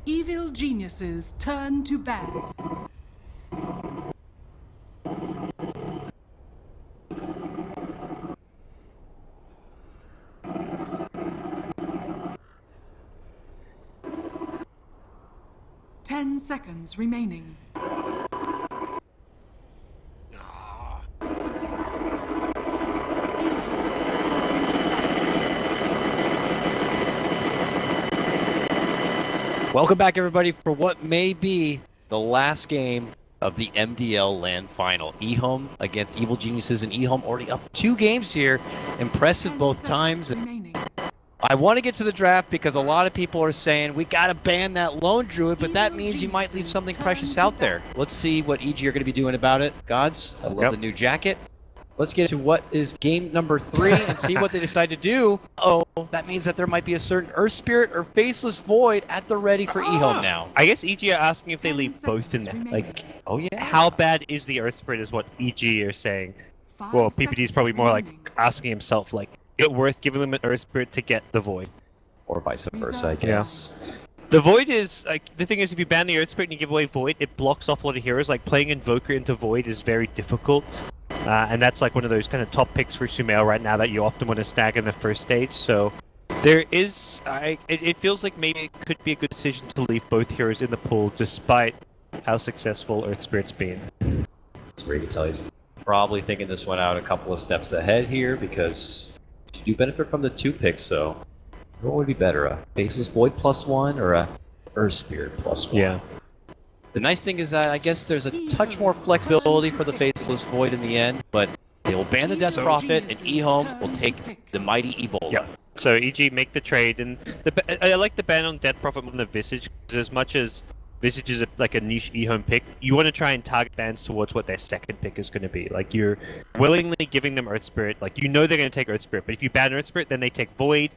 Evil geniuses turn to bad. Ten seconds remaining. Welcome back, everybody, for what may be the last game of the MDL LAN final. EHOME against Evil Geniuses, and EHOME already up 2 games here. Impressive both times. I want to get to the draft because a lot of people are saying we got to ban that lone druid, but that means you might leave something precious out there. Let's see what EG are going to be doing about it. Gods, I love the new jacket. Let's get to what is game number 3 and see what they decide to do. Oh, that means that there might be a certain Earth Spirit or Faceless Void at the ready for EHOME now. I guess EG are asking if they leave both in there. Like, oh yeah, how bad is the Earth Spirit is what EG are saying. Well, PPD is probably more like asking himself, like, is it worth giving them an Earth Spirit to get the Void? Or vice versa, I guess. Yeah. The Void is, like, the thing is, if you ban the Earth Spirit and you give away Void, it blocks off a lot of heroes. Like, playing Invoker into Void is very difficult. And that's like one of those kind of top picks for Sumail right now that you often want to snag in the first stage. So there is, it feels like maybe it could be a good decision to leave both heroes in the pool despite how successful Earth Spirit's been. It's great to tell you. Probably thinking this one out a couple of steps ahead here because you do benefit from the 2 picks, so what would be better, a Faceless Void +1 or a Earth Spirit +1? Yeah. The nice thing is that I guess there's a touch more flexibility for the Faceless Void in the end, but they will ban the Death Prophet, and EHOME will take the Mighty Ebola. Yeah. So EG make the trade, and I like the ban on Death Prophet more than the Visage, because as much as Visage is like a niche EHOME pick, you want to try and target bans towards what their second pick is going to be. Like, you're willingly giving them Earth Spirit, like, you know they're going to take Earth Spirit, but if you ban Earth Spirit, then they take Void,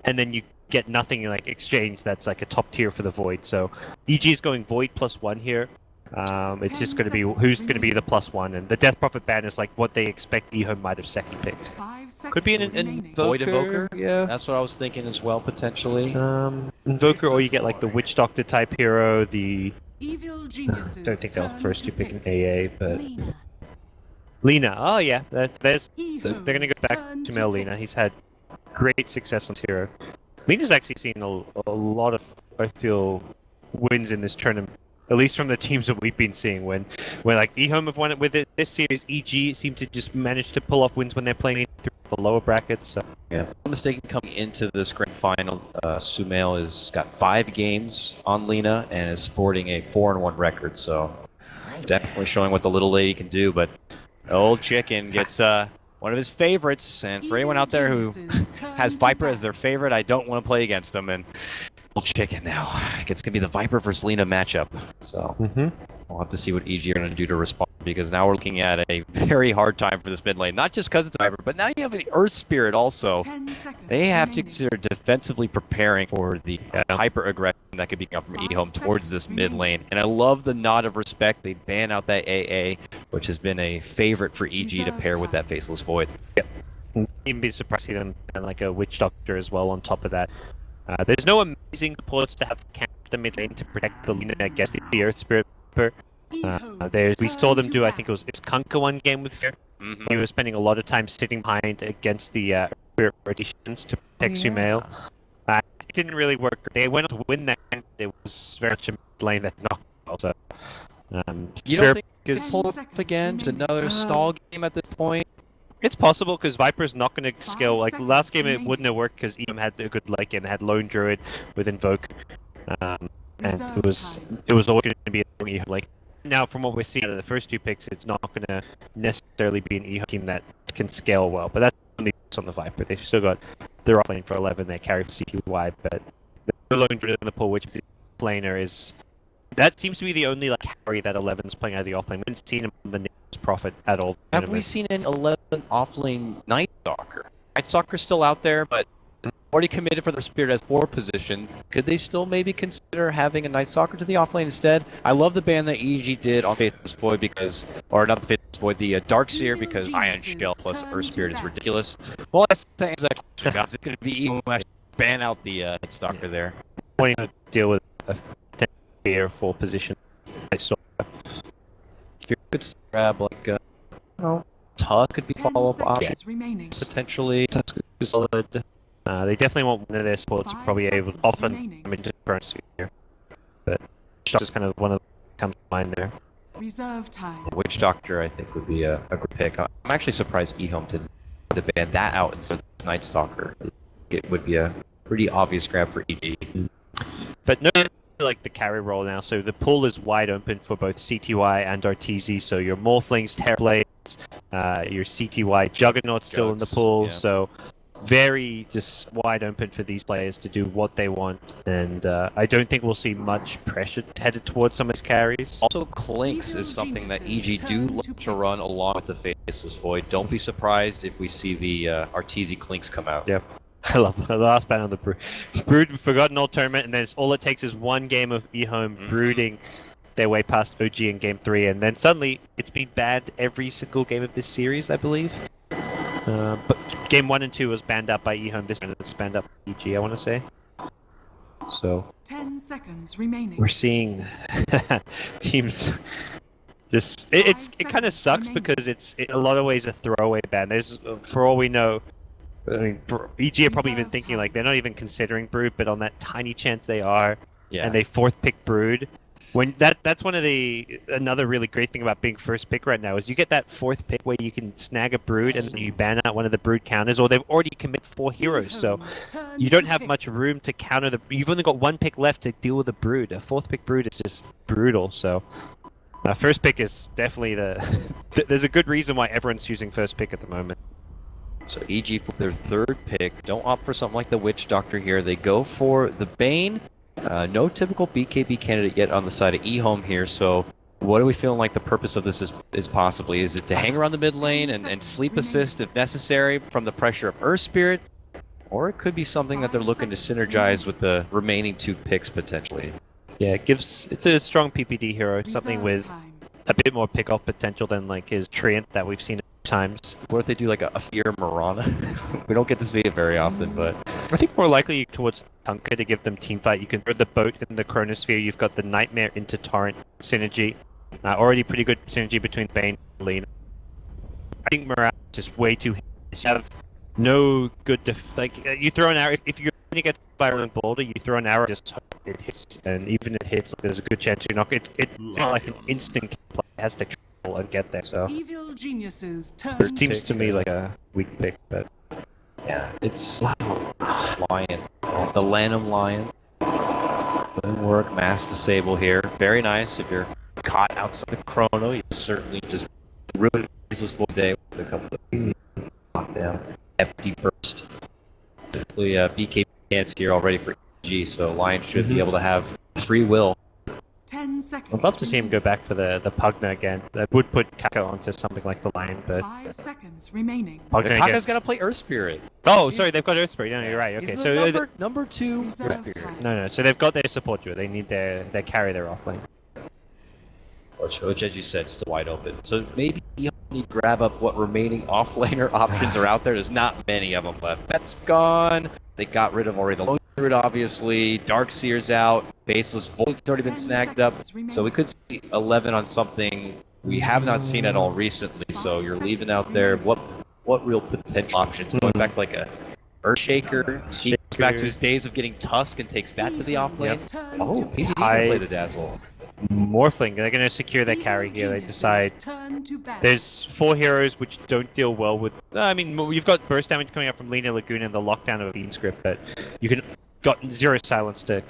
and then you get nothing in like exchange that's like a top tier for the Void. So EG is going Void +1 here. It's just going to be who's going to be the +1, and the Death Prophet ban is like what they expect EHOME might have second picked. Could be an Invoker. Void Invoker? Yeah. That's what I was thinking as well, potentially. Invoker, or you get like the Witch Doctor type hero, the... Evil geniuses don't think they'll first do pick an AA, but... Lena. Oh yeah, they're going to go back to male Lena. He's had great success on this hero. Lena's actually seen a lot of, I feel, wins in this tournament. At least from the teams that we've been seeing. When like EHOME have won it with it this series, EG seem to just manage to pull off wins when they're playing through the lower brackets. So. Yeah, no mistake coming into this grand final. Sumail has got 5 games on Lena and is sporting a 4-1 record. So definitely showing what the little lady can do. But old chicken gets one of his favorites, and for anyone out there who has Viper as their favorite, I don't want to play against them. And old chicken now, it's gonna be the Viper versus Lena matchup. So we'll have to see what EG are gonna do to respond, because now we're looking at a very hard time for this mid lane. Not just because it's Viper, but now you have the Earth Spirit also. They have to consider defensively preparing for the hyper aggression that could be coming from EHOME towards this mid lane. And I love the nod of respect. They ban out that AA, which has been a favorite for EG to pair with that Faceless Void. Yep. Even be surprised to see them and like a Witch Doctor as well on top of that. There's no amazing supports to have camped the mid lane to protect the Lena against the Earth Spirit. We saw them do, I think it was Kunkka one game with Fear. He was spending a lot of time sitting behind against the Spirit rotations to protect Sumail. It didn't really work. They went on to win that game. It was very much a mid lane that knocked out. So, you don't think you could pull up again? Just another stall game at this point? It's possible, because Viper's not going to scale. Like last game, it wouldn't have worked because EM had a good late game. It had Lone Druid with Invoke, and it was always going to be a EHOME. Like now, from what we're seeing out of the first 2 picks, it's not going to necessarily be an EHOME team that can scale well. But that's only on the Viper. They've still got their offlane for 11. They carry for CTY, but the Lone Druid in the pool, which is planer, is that seems to be the only like carry that 11's playing out of the offlane. We haven't seen him on the Nameless Prophet at all. Have we seen an 11 offlane Night Stalker? Night Stalker's still out there, but already committed for their Spirit as 4 position. Could they still maybe consider having a Night Stalker to the offlane instead? I love the ban that EG did on Faceless Void because, or not the Faceless Void, the Darkseer, because Iron Shell plus Earth Spirit is ridiculous. Well, that's the same guys. It's going to be EHOME ban out the Night Stalker there. Wanting to deal with fearful position. I saw. If you could grab like, well, Tuck could be 10 follow-up option seconds remaining. potentially. Solid. They definitely want one of their supports to 5 probably able to seconds often remaining. come into currency here. But Shock is kind of one of them comes to mind there. Reserve time. Witch Doctor, I think, would be a good pick. I'm actually surprised EHOME didn't ban that out instead of Night Stalker. It would be a pretty obvious grab for EG. But no, like the carry role now, so the pool is wide open for both CTY and RTZ. So your Morphlings, Terrorblades, your CTY Juggernaut's still in the Jugs, pool. yeah. So very just wide open for these players to do what they want, and I don't think we'll see much pressure headed towards some of his carries. Also, Clinks is something that EG do look to run along with the Faceless Void. Don't be surprised if we see the Arteezy Clinks come out. Yep. I love the last ban on the Brood. Brood forgotten all tournament, and then all it takes is one game of EHOME brooding their way past OG in game 3, and then suddenly it's been banned every single game of this series, I believe. But game 1 and 2 was banned out by EHOME, this one it's banned out by EG, I want to say. So 10 seconds remaining. we're seeing teams just it kind of sucks because it's in a lot of ways a throwaway ban. There's for all we know, I mean, for EG are probably even Reserve thinking time. like they're not even considering Brood, but on that tiny chance they are, Yeah. and they fourth pick Brood. When that's one of another really great thing about being first pick right now is you get that fourth pick where you can snag a Brood and then you ban out one of the Brood counters, or they've already committed 4 heroes, so EHOME's turn you don't to have pick. much room to counter the. You've only got 1 pick left to deal with the Brood. A fourth pick Brood is just brutal. So first pick is definitely there's a good reason why everyone's choosing first pick at the moment. So EG for their third pick, don't opt for something like the Witch Doctor here. They go for the Bane. No typical BKB candidate yet on the side of EHOME here, so what are we feeling like the purpose of this is possibly? Is it to hang around the mid lane and sleep assist if necessary from the pressure of Earth Spirit? Or it could be something that they're 5 looking to seconds synergize remaining. with the remaining 2 picks potentially. Yeah, it's a strong PPD hero, something Reserve with time. a bit more pick-off potential than like his Treant that we've seen at times. What if they do like a Fear Marana? We don't get to see it very often, but I think more likely towards Tunka to give them teamfight. You can throw the boat in the Chronosphere. You've got the Nightmare into Torrent synergy. Already pretty good synergy between Bane and Lena. I think Morale is just way too heavy. You have no good you throw an arrow if you're going to get Spiral and Boulder, you throw an arrow, just hope it hits, and even if it hits, there's a good chance you're not. It's not like an instant play. It has to travel and get there. So Evil geniuses turn it seems to to me like a weak pick, but yeah, it's Lion. The Lanham Lion. Good work, Mass Disable here. Very nice. If you're caught outside the chrono, you certainly just ruin this day with a couple of easy knockdowns. Empty burst. Typically, BK can't here already for EG, so Lion should be able to have free will. 10 seconds. I'd love to see him go back for the Pugna again. That would put Kaka onto something like the Lion, but 5 seconds remaining. Pugna Kaka's against... got to play Earth Spirit. Oh, sorry, they've got Earth Spirit. No, you're right. Okay, He's so the number 2 Earth Reserve Spirit. time. no, so they've got their support duo. They need their carry their offlane. Which, as you said, still wide open. So maybe you need to grab up what remaining offlaner options are out there. There's not many of them left. That's gone. They got rid of already the Lone Druid, obviously. Darkseer's out. Faceless Void's already been 10 snagged up. seconds remaining. So we could see 11 on something we have not seen at all recently. So you're leaving out there what real potential options? Going back like a Earthshaker. He goes back to his days of getting Tusk and takes that to the offlane. EHOME's turn Oh, to he pick. can play the Dazzle. Morphling, they're going to secure their carry Evil here. They geniuses decide turn to ban. there's 4 heroes which don't deal well with. I mean, you've got burst damage coming up from Lena Lagoon and the lockdown of a Bean script, but you can got 0 silence to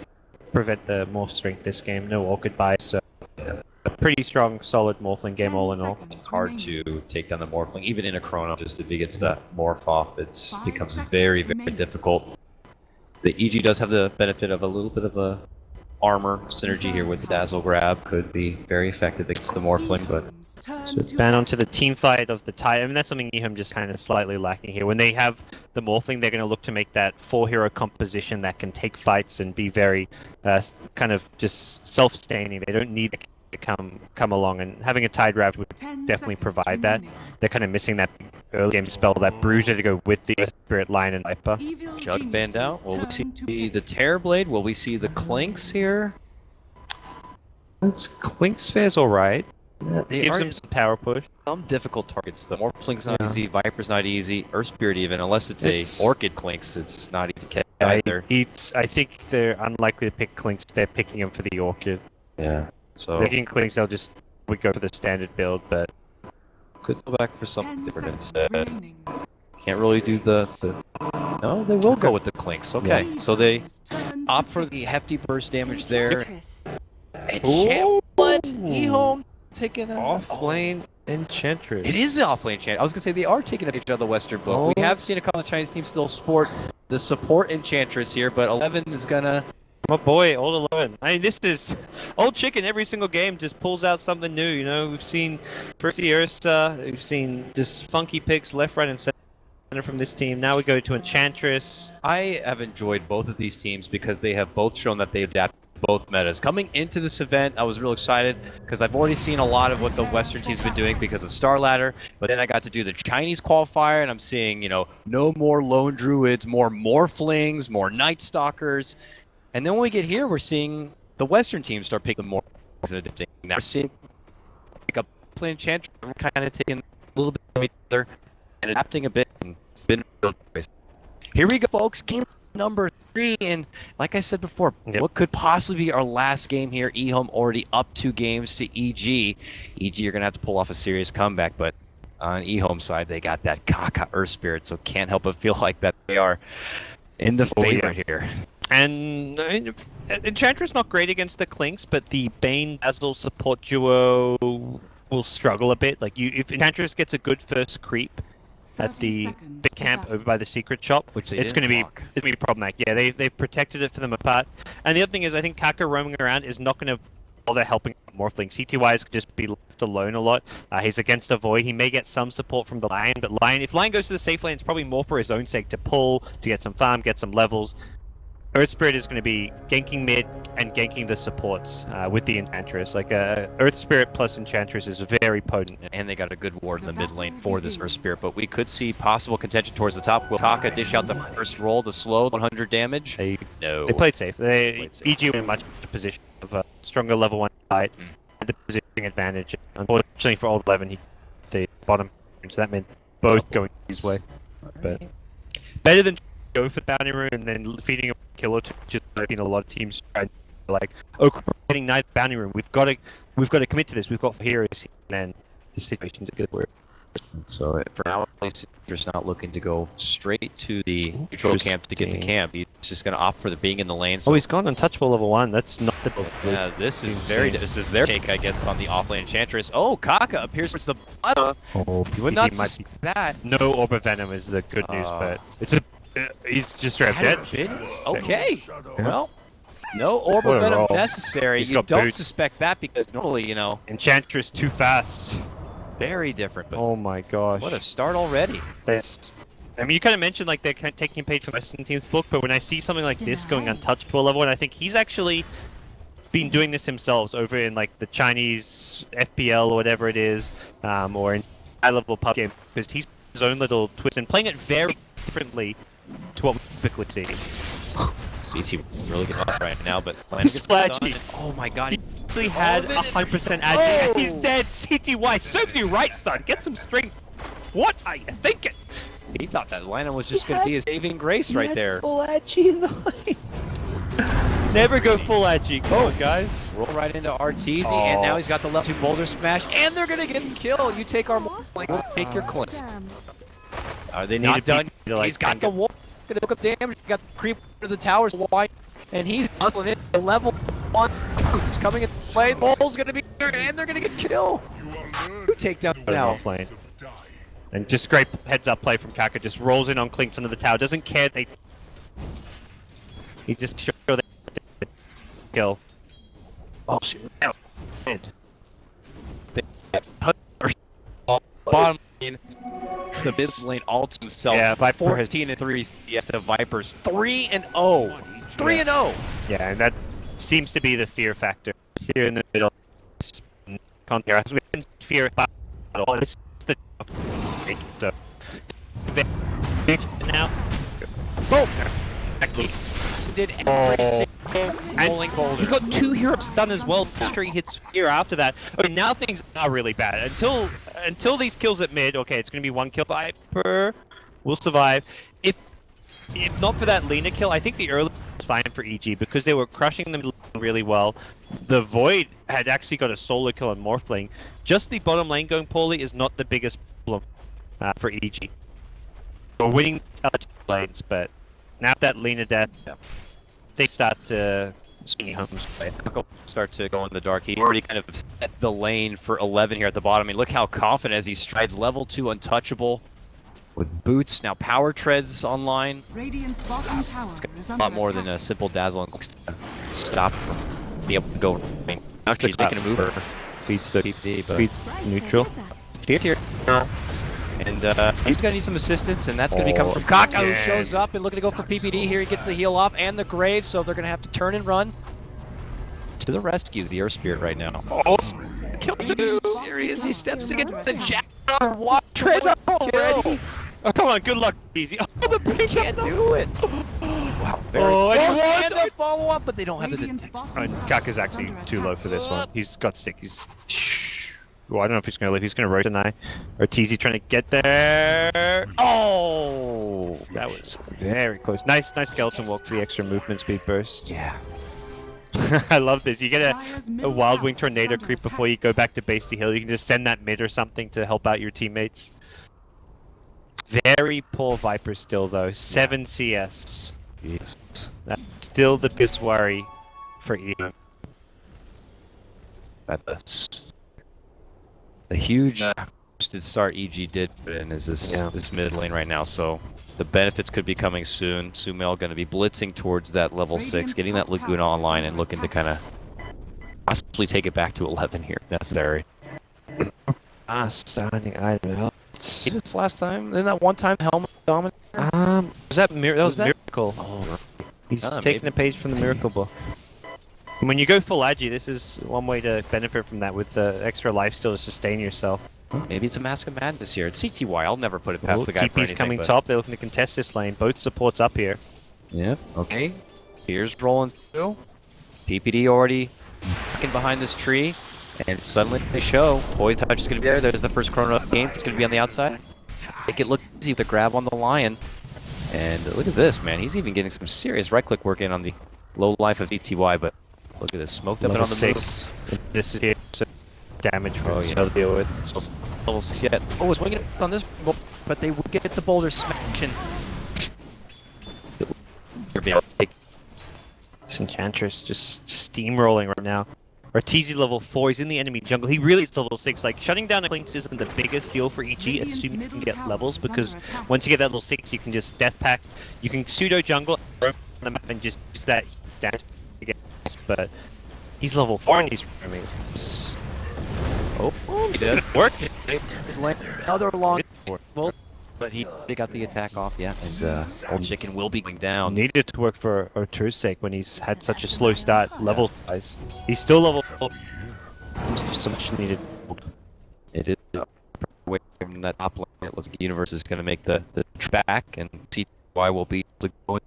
prevent the morph strength this game. No orchid buy, so a pretty strong, solid Morphling game 10 all in all. seconds It's hard remaining. to take down the Morphling, even in a Chrono, just if he gets that Morph off, it 5 becomes seconds very, very remaining. difficult. The EG does have the benefit of a little bit of a armor synergy here with the Dazzle Grab, could be very effective against the Morphling, but EHOME's turn So to ban ban. onto the team fight of the tie. I mean, that's something EHOME just kind of slightly lacking here. When they have the Morphling, they're going to look to make that 4-hero composition that can take fights and be very kind of just self-sustaining. They don't need to come along, and having a Tide Raft would 10 definitely seconds provide that. remaining. They're kind of missing that early game spell, that Bruiser to go with the Spirit Lion and Viper. Evil Jug banned out. geniuses Will we turn to see pick. the Terrorblade? Will we see the Clinks here? It's Klinksphere's alright. Yeah, they Gives are him some power push. some difficult targets. The more Klink's not Yeah. easy, Viper's not easy, Earth Spirit even, unless it's a Orchid Klinks, it's not easy to catch either. I think they're unlikely to pick Klinks. They're picking him for the Orchid. Yeah. So They're picking Klinks, we go for the standard build, but could go back for something 10 different seconds instead. remaining. Can't really do the... No, they will go with the Klinks. Okay, so they Turn to opt for pick. the hefty burst damage there. Enchantress. And Ooh. what? EHOME taking a... off lane Enchantress. It is the off-lane chant. I was gonna say they are taking advantage of the Western book. Oh. We have seen a couple of Chinese teams still sport the support Enchantress here, but 11 is gonna... My boy, old 11. I mean, this is old chicken. Every single game just pulls out something new. You know, we've seen Percy Ursa. We've seen just funky picks left, right, and center from this team. Now we go to Enchantress. I have enjoyed both of these teams because they have both shown that they adapt both metas. Coming into this event, I was real excited because I've already seen a lot of what the Western team's been doing because of Star Ladder, but then I got to do the Chinese qualifier, and I'm seeing, you know, no more Lone Druids, more Morphlings, more Night Stalkers. And then when we get here, we're seeing the Western team start picking more and adapting. Now we're seeing pick up playing Enchantress, we're kind of taking a little bit of each other and adapting a bit. And it's been a real choice. Here we go, folks. Game number 3, and like I said before, what could possibly be our last game here? EHOME already up 2 games to EG. EG, you're gonna have to pull off a serious comeback, but on EHOME side, they got that Kaka Earth Spirit, so can't help but feel like that they are in the favorite here. And Enchantress not great against the Klinks, but the Bane Dazzle support duo will struggle a bit. Like if Enchantress gets a good first creep at 30 the seconds big to camp battle. over by the secret shop, Which they it's didn't going to block. be problematic. Yeah, they've protected it for them apart. And the other thing is, I think Kaka roaming around is not going to bother helping Morphling. CTY is just be left alone a lot. He's against a Void. He may get some support from the Lion, but if Lion goes to the safe lane, it's probably more for his own sake to pull, to get some farm, get some levels. Earth Spirit is going to be ganking mid and ganking the supports with the Enchantress. Like Earth Spirit plus Enchantress is very potent. And they got a good ward in the mid lane for this Earth Spirit, but we could see possible contention towards the top. Will Kaka dish out the first roll, the slow 100 damage? No. They played safe. Played safe. EG were in much better position of a stronger level 1 fight, had the positioning advantage. Unfortunately for Old 11, he the bottom, so that meant both going his way. But better than go for the bounty room and then feeding a kill or two, just like a lot of teams try like, oh, we're getting nice bounty room. We've got to commit to this. We've got heroes, and then the situation to get where. So for now, he's just not looking to go straight to the neutral camp to get the camp. He's just going to opt for the being in the lane. So Oh, he's gone untouchable level 1. That's not the. yeah, this is their take, I guess, on the offlane Enchantress. Oh, Kaka appears towards the bottom. Oh, You would not suspect that. No Orb of Venom is the good news, but it's a. He's just straight up dead. Okay. Well, no Orb What a of Venom roll. necessary. He's You got don't boots. suspect that because normally, you know, Enchantress too fast. very different. But Oh my gosh. what a start already. This. I mean, you kind of mentioned like they're taking a page from Western Team's book, but when I see something like this going untouched to a level, and I think he's actually been doing this himself over in like the Chinese FPL or whatever it is, or in high-level pub game, because he's his own little twist and playing it very differently to what we typically see. CT really getting lost right now, but He's flashy. Oh my god. He had 100% agi, and he's dead. CTY serves you right, son. Get some strength. What are you thinking? He thought that Lina was just going to be his saving grace right there. Full agi in the lane. Never go full agi. Come on, guys. Roll right into Arteezy, and now he's got the level 2 boulder smash, and they're going to get him killed. You take our like, we'll take your clips. Damn. Are they Need not to done? be- like, He's got the wall. Going to look up damage. He's got the creep to the towers wide, and he's hustling it. The level 1 is coming into play. The ball's going to be here, and they're going to get killed. 2 takedowns now. Playing. And just great heads up play from Kaka. Just rolls in on Clinks under the tower. Doesn't care. He just sure they kill. Oh shit! Dead. Bottom lane, the mid lane ults himself. Yeah, Viper has- 14 and 3 CS to Vipers. 3 and 0. 3 and 0. Yeah, and that seems to be the fear factor here in the middle. Can't hear us. We can fear at all. It's the now. Boom. Did every single Rolling boulder. He got 2 heroes done as well. After he hits here after that. Okay, now things are really bad. Until these kills at mid, okay, it's gonna be 1 kill. Viper will survive. If not for that Lena kill, I think the early was fine for EG because they were crushing them really well. The Void had actually got a solo kill on Morphling. Just the bottom lane going poorly is not the biggest problem for EG. We're winning lanes, but now that Lena death, they start to swing homes away. Start to go in the dark. He already kind of set the lane for 11 here at the bottom. I mean, look how confident as he strides level 2 untouchable with boots. Now power treads online. Radiant's bottom tower is A under lot more than a simple dazzle and stop from being able to go. I mean, actually making a move. Feeds the TP, but feeds neutral. here. And he's gonna need some assistance, and that's gonna be coming from Kaka, who shows up and looking to go for PPD here. He gets the heal off and the grave, so they're gonna have to turn and run to the rescue. The Earth Spirit right now. Oh, kills him. Serious. He steps against the jack. What treads up already? Oh, come on, good luck, easy. Oh, the big Can't do it. Wow. Very and the follow up, but they don't have the. Radiant's bottom tower Kaka's is actually under too low attack. for this one. He's got stick. He's. Well, I don't know if he's gonna live. He's gonna rotate tonight. Or TZ trying to get there. Oh, that was very close. Nice skeleton walk for the extra movement speed burst. Yeah. I love this. You get Dire's a middle wild tower wing is tornado under creep attack. before you go back to base to heal. You can just send that mid or something to help out your teammates. Very poor Viper still though. 7 CS. Yes. That's still the biggest worry for EHOME. That's the huge start EG did put in is this mid lane right now, so the benefits could be coming soon. Sumail going to be blitzing towards that level 6, getting that Laguna online and looking to kind of possibly take it back to 11 here if necessary. Standing item. See this last time? Then that one time helmet dominant? Was that Was that- Miracle? Oh, He's maybe. taking a page from the Miracle book. And when you go full Agi, this is one way to benefit from that with the extra lifesteal to sustain yourself. maybe it's a Mask of Madness here. It's CTY. I'll never put it past the guy for TP's anything, coming but- top. They're looking to contest this lane. Both supports up here. Yep. Okay. Here's rolling through. PPD already fucking behind this tree, and suddenly they show. Poise touch is going to be there. There's the first chrono of the game. It's going to be on the outside. Make it look easy with the grab on the lion. And look at this, man. He's even getting some serious right-click work in on the low life of CTY, but look at this. Smoked up and on the move. This is here. So damage for Oh, yeah. to deal with. Level 6 yet. Oh, it's swinging on this, but they will get the boulder smashing. This Enchantress just steamrolling right now. Arteezy level 4, he's in the enemy jungle. He really is level 6. Like, shutting down Links isn't the biggest deal for EG, Radiant's assuming you can middle get tower levels, is under because attack. once you get that level 6, you can just death pack. You can pseudo jungle on the map and just use that damage against. But he's level 4 and he's. I mean, Oh, he did. work. Another long bolt, but he got the attack off, yeah. And old chicken will be going down. Needed to work for Artur's sake when he's had such a slow start level wise. He's still level 4. So much needed. It is away from that top lane. It looks like the universe is going to make the back, and CTY will be going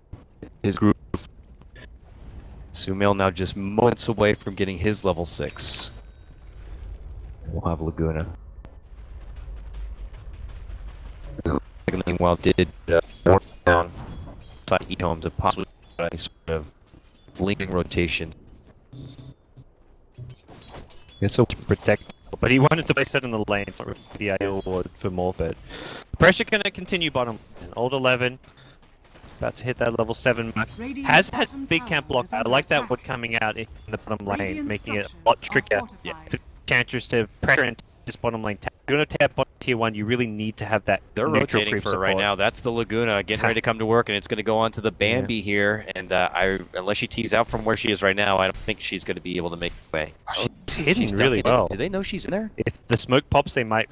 his group. Sumail now just moments away from getting his level 6. We'll have Laguna. Meanwhile, did work down side EHOME to possibly any sort of leaning rotation. It's to protect, but he wanted to place that in the lane. It's not really the ideal ward for more, but pressure gonna continue bottom. Old 11, about to hit that level 7 mark. Radiant's Has had bottom big tower camp block. is I under like that attack. ward coming out in the bottom lane, Radiant making it a structures lot are trickier. fortified. For Enchantress to pressure into this bottom lane. If you're gonna tap bottom tier 1, you really need to have that. They're neutral rotating creep for it right support. now. That's the Laguna getting ready to come to work, and it's going to go on to the Bambi here. And unless she tees out from where she is right now, I don't think she's going to be able to make her way. She's hidden She's really ducking in. well. Do they know she's in there? If the smoke pops, they might.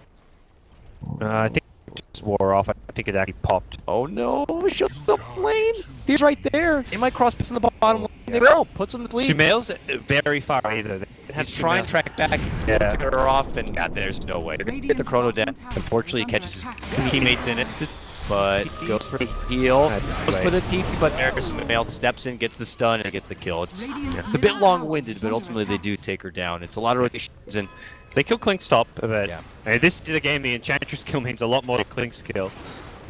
I think it just wore off. I think it actually popped. Oh no! Show the lane. He's right there. They might cross in the bottom lane. They will. Puts them to sleep. Sumail's very far either. They have He's trying to track back Yeah. to get her off, and God, there's no way. They're gonna get the chrono down. Unfortunately, he catches his teammates in it. but goes for the heal, goes Right. for the TP, but Sumail steps in, gets the stun, and gets the kill. It's a bit long-winded, but ultimately they do take her down. It's a lot of rotations, and They kill Klink's top, but Yeah. this is a game the Enchantress kill means a lot more than Klink's kill.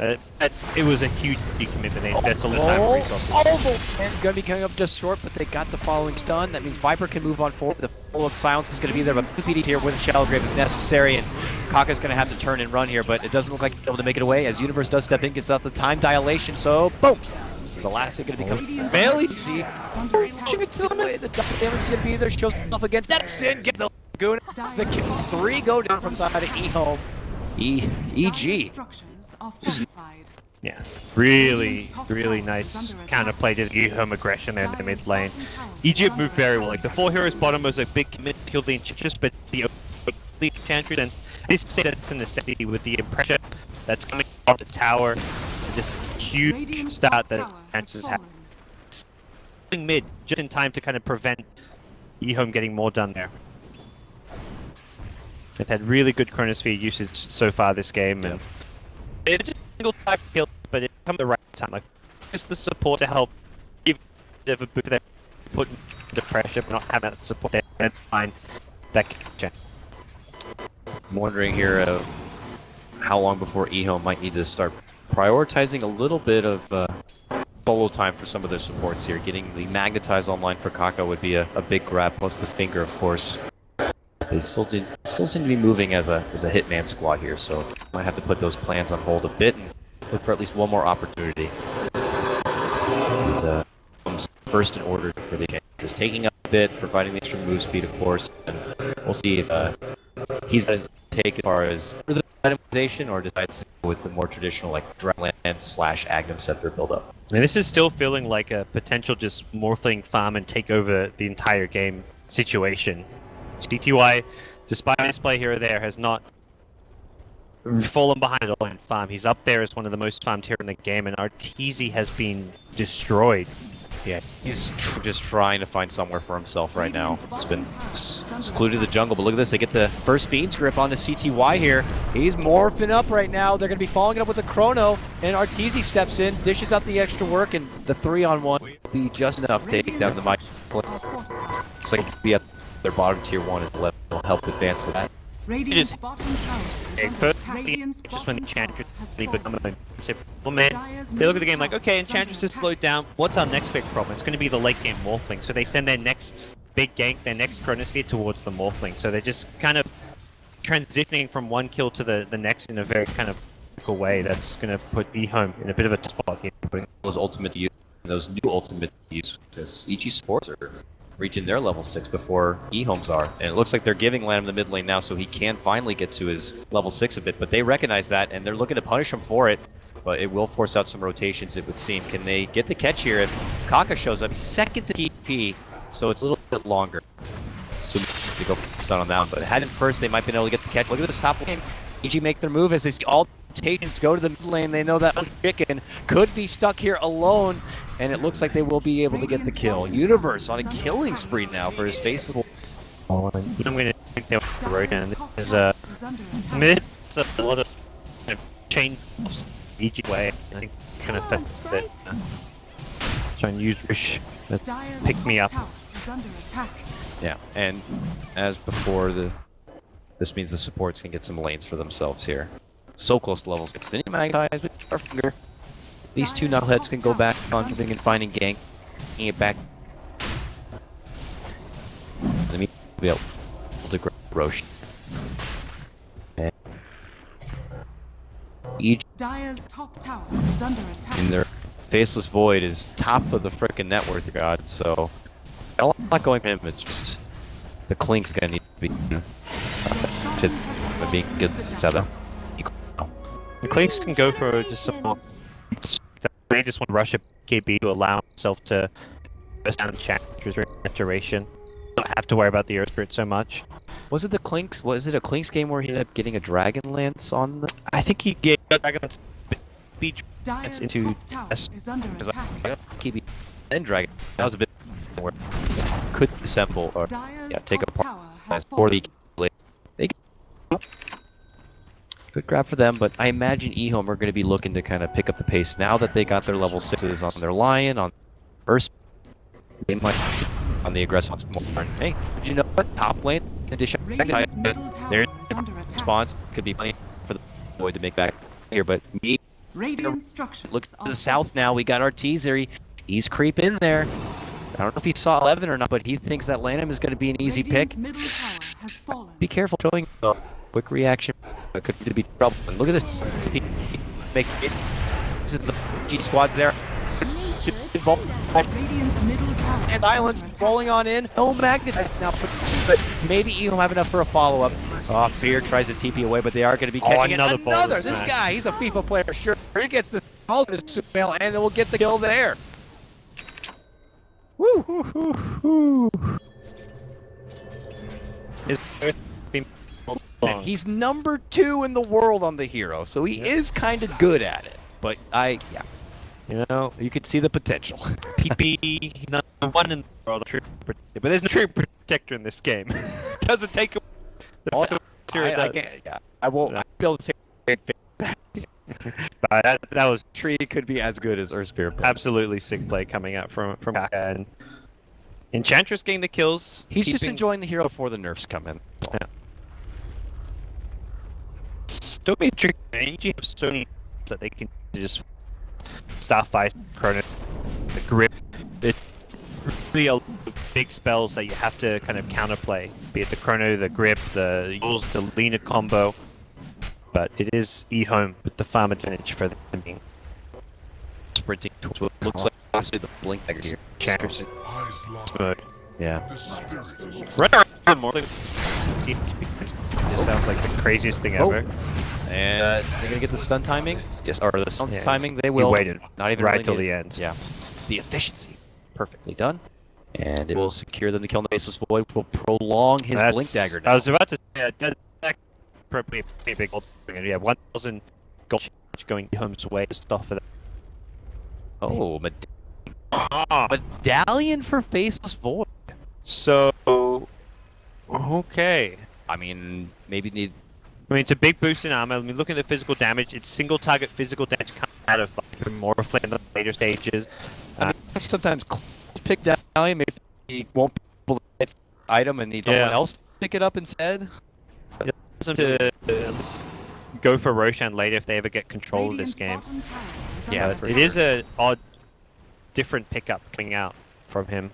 It was a huge decommitment. They invested all the time and resources. and gonna be coming up just short, but they got the following stun. That means Viper can move on forward. The follow-up silence is gonna be there, but PD here with a shallow grave if necessary, and Kaka's gonna have to turn and run here, but it doesn't look like he's able to make it away as Universe does step in, gets out the time dilation, so boom! The last hit gonna become fairly easy. Is under attack. Pushing it to the way, the double damage is gonna be there, shows himself against steps in, gets the Lagoon. It's the kill. 3 go down from side of EHOME. EG. Structures are fortified. Yeah, really nice counterplay to the EHOME aggression there in the mid lane. Egypt moved very well. Like the 4 heroes bottom was a big commit to kill the Enchantress, but the Enchantress, and this sets a necessity with the impression that's coming off the tower, and just a huge Radiant's start top that tower has Enchantress fallen. had. Mid, just in time to kind of prevent EHOME getting more done there. They've had really good Chronosphere usage so far this game, and it's just a single type kill, but it comes at the right time. Like, just the support to help give a bit of a boost to them, put the pressure, but not have that support there and find that catch. I'm wondering here how long before EHOME might need to start prioritizing a little bit of solo time for some of their supports here. Getting the Magnetize online for Kaka would be a big grab, plus the Finger, of course. They still seem to be moving as a hitman squad here, so might have to put those plans on hold a bit and look for at least one more opportunity. And, comes first in order for the Enchantress, taking up a bit, providing the extra move speed, of course. And we'll see if he's going to take as far as further itemization or decides to go with the more traditional like Dragonlance / Agnum Scepter build-up. And this is still feeling like a potential just Morphling farm and take over the entire game situation. CTY, despite his play here or there, has not fallen behind at all in farm. He's up there as one of the most farmed here in the game, and Arteezy has been destroyed. Yeah, he's just trying to find somewhere for himself right now. He's been secluded to the jungle, but look at this. They get the first Fiend's Grip onto CTY here. He's morphing up right now. They're going to be following it up with the Chrono, and Arteezy steps in, dishes out the extra work, and the 3-on-1 will be just enough to take down the mic. Are fortified. Looks like it'll be at their bottom tier 1 as the level will help advance with that. Radiant's just- bottom tower is Okay, under first, attack. Radiant's just when bottom Enchantress tower has they become fallen. a simple man. They look at the game like, okay, Enchantress is slowed down. What's our next big problem? It's going to be the late game Morphling. So they send their next big gank, their next Chronosphere towards the Morphling. So they're just kind of transitioning from one kill to the next in a very kind of critical way. That's going to put EHOME in a bit of a tough spot here. Those ultimate to use, those new ultimate to use, because EG supports are reaching their level 6 before EHOME's are. And it looks like they're giving Lanham the mid lane now so he can finally get to his level 6 a bit, but they recognize that and they're looking to punish him for it. But it will force out some rotations, it would seem. Can they get the catch here if Kaka shows up? He's second to TP, so it's a little bit longer. So they go stun on that one, but had him first, they might have been able to get the catch. Look at this top lane. EG make their move as they see all rotations go to the mid lane. They know that chicken could be stuck here alone, and it looks like they will be able to get the kill. Universe on a killing spree now for his faithful. I'm going to think they'll road down. Dyer's top This is tower is under attack. mid, so a lot of chain EG way. I think it's going to affect it. Try and use Rish. Dyer's Pick me top up. tower is under attack. Yeah, and as before, this means the supports can get some lanes for themselves here. So close to level 6. Any Magnetize with our Finger. These two knuckleheads can go back on something and finding gank, taking it back. Let me be able to grab Roche. And each Dyer's top tower is under attack. in their Faceless Void is top of the frickin' net worth god, so a lot going for him. It's just the Klink's gonna need to be being good setup. The Clinks can go for just some more. They just want to rush a KB to allow himself to burst down Enchantress restoration. Don't have to worry about the Earth Spirit so much. Was it the Klink's? Was it a Klink's game where he ended up getting a Dragon Lance on the? I think he gave Dragon speed Dyer's into top tower S. is under attack. KB and Dragon. That was a bit more. Could assemble or Dyer's yeah, take top apart tower has for the. fallen. They Good grab for them, but I imagine EHOME are going to be looking to kind of pick up the pace now that they got their level 6s on their Lion, on first. They might on the aggressive once more. Hey, did you know what? Top lane, in addition, Radiant's middle tower their is under attack. response could be plenty for the Void to make back here, but me, Radiant structures look to are the south fortified. now. We got our teaser. He's creeping in there. I don't know if he saw 11 or not, but he thinks that Lanham is going to be an easy Radiant's pick. middle tower has fallen. Be careful showing a quick reaction. It could be trouble. And look at this. Make it. This is the G squads there. Radiant's middle tower And is Island under attack. rolling on in. No magnetize now, but maybe EHOME have enough for a follow-up. Oh, Fear tries to TP away, but they are going to be catching it. another ball is This smacked. guy, he's a FIFA player, sure. He gets the ball to his Sumail, and we'll get the kill there. Woo! His first been long. He's number 2 in the world on the hero, so he is kind of good at it. But yeah, You know, you could see the potential. PP number 1 in the world, true protector, but there's no true protector in this game. Doesn't take away the Also, sure it I does. can't. Yeah, I won't be able to say But that was Tree could be as good as Earthspear. absolutely sick play coming out from Kaka, and Enchantress getting the kills. He's just keeping- enjoying the hero before the nerfs come in. Yeah. Don't be tricky. EG have so many that they can just Starfire, Chrono, the grip. It's really a lot of big spells that you have to kind of counterplay, be it the Chrono, the grip, the Yules, the Lena combo. But it is EHOME with the farm advantage for them being Sprinting towards what looks like possibly the blink dagger here. Enchantress in Eyes locked. mode. Yeah. The spirit is Run around more. It just sounds like the craziest thing Oh. ever. And they're gonna get the stun timing. Yes, or the stun Yeah. timing. They He will. waited Not even right really till need the it. end. Yeah. The efficiency, perfectly done. And it will secure them to kill the Baseless Void. Will prolong his blink dagger now. I was about to say that probably a pretty big gold. Yeah, 1,000 gold change going EHOME's way to stop for that. Oh, Ah, medallion for Faceless Void. so okay. I mean, maybe need. I mean, it's a big boost in armor. I mean, looking at the physical damage, it's single target physical damage coming out of Morphling in the later stages. I mean, sometimes pick medallion. Maybe he won't be able to get the item and need someone Yeah. else to pick it up instead. To go for Roshan later if they ever get control of this Radiant's game. bottom tower is Yeah, under that's It attack. is a odd, different pickup coming out from him.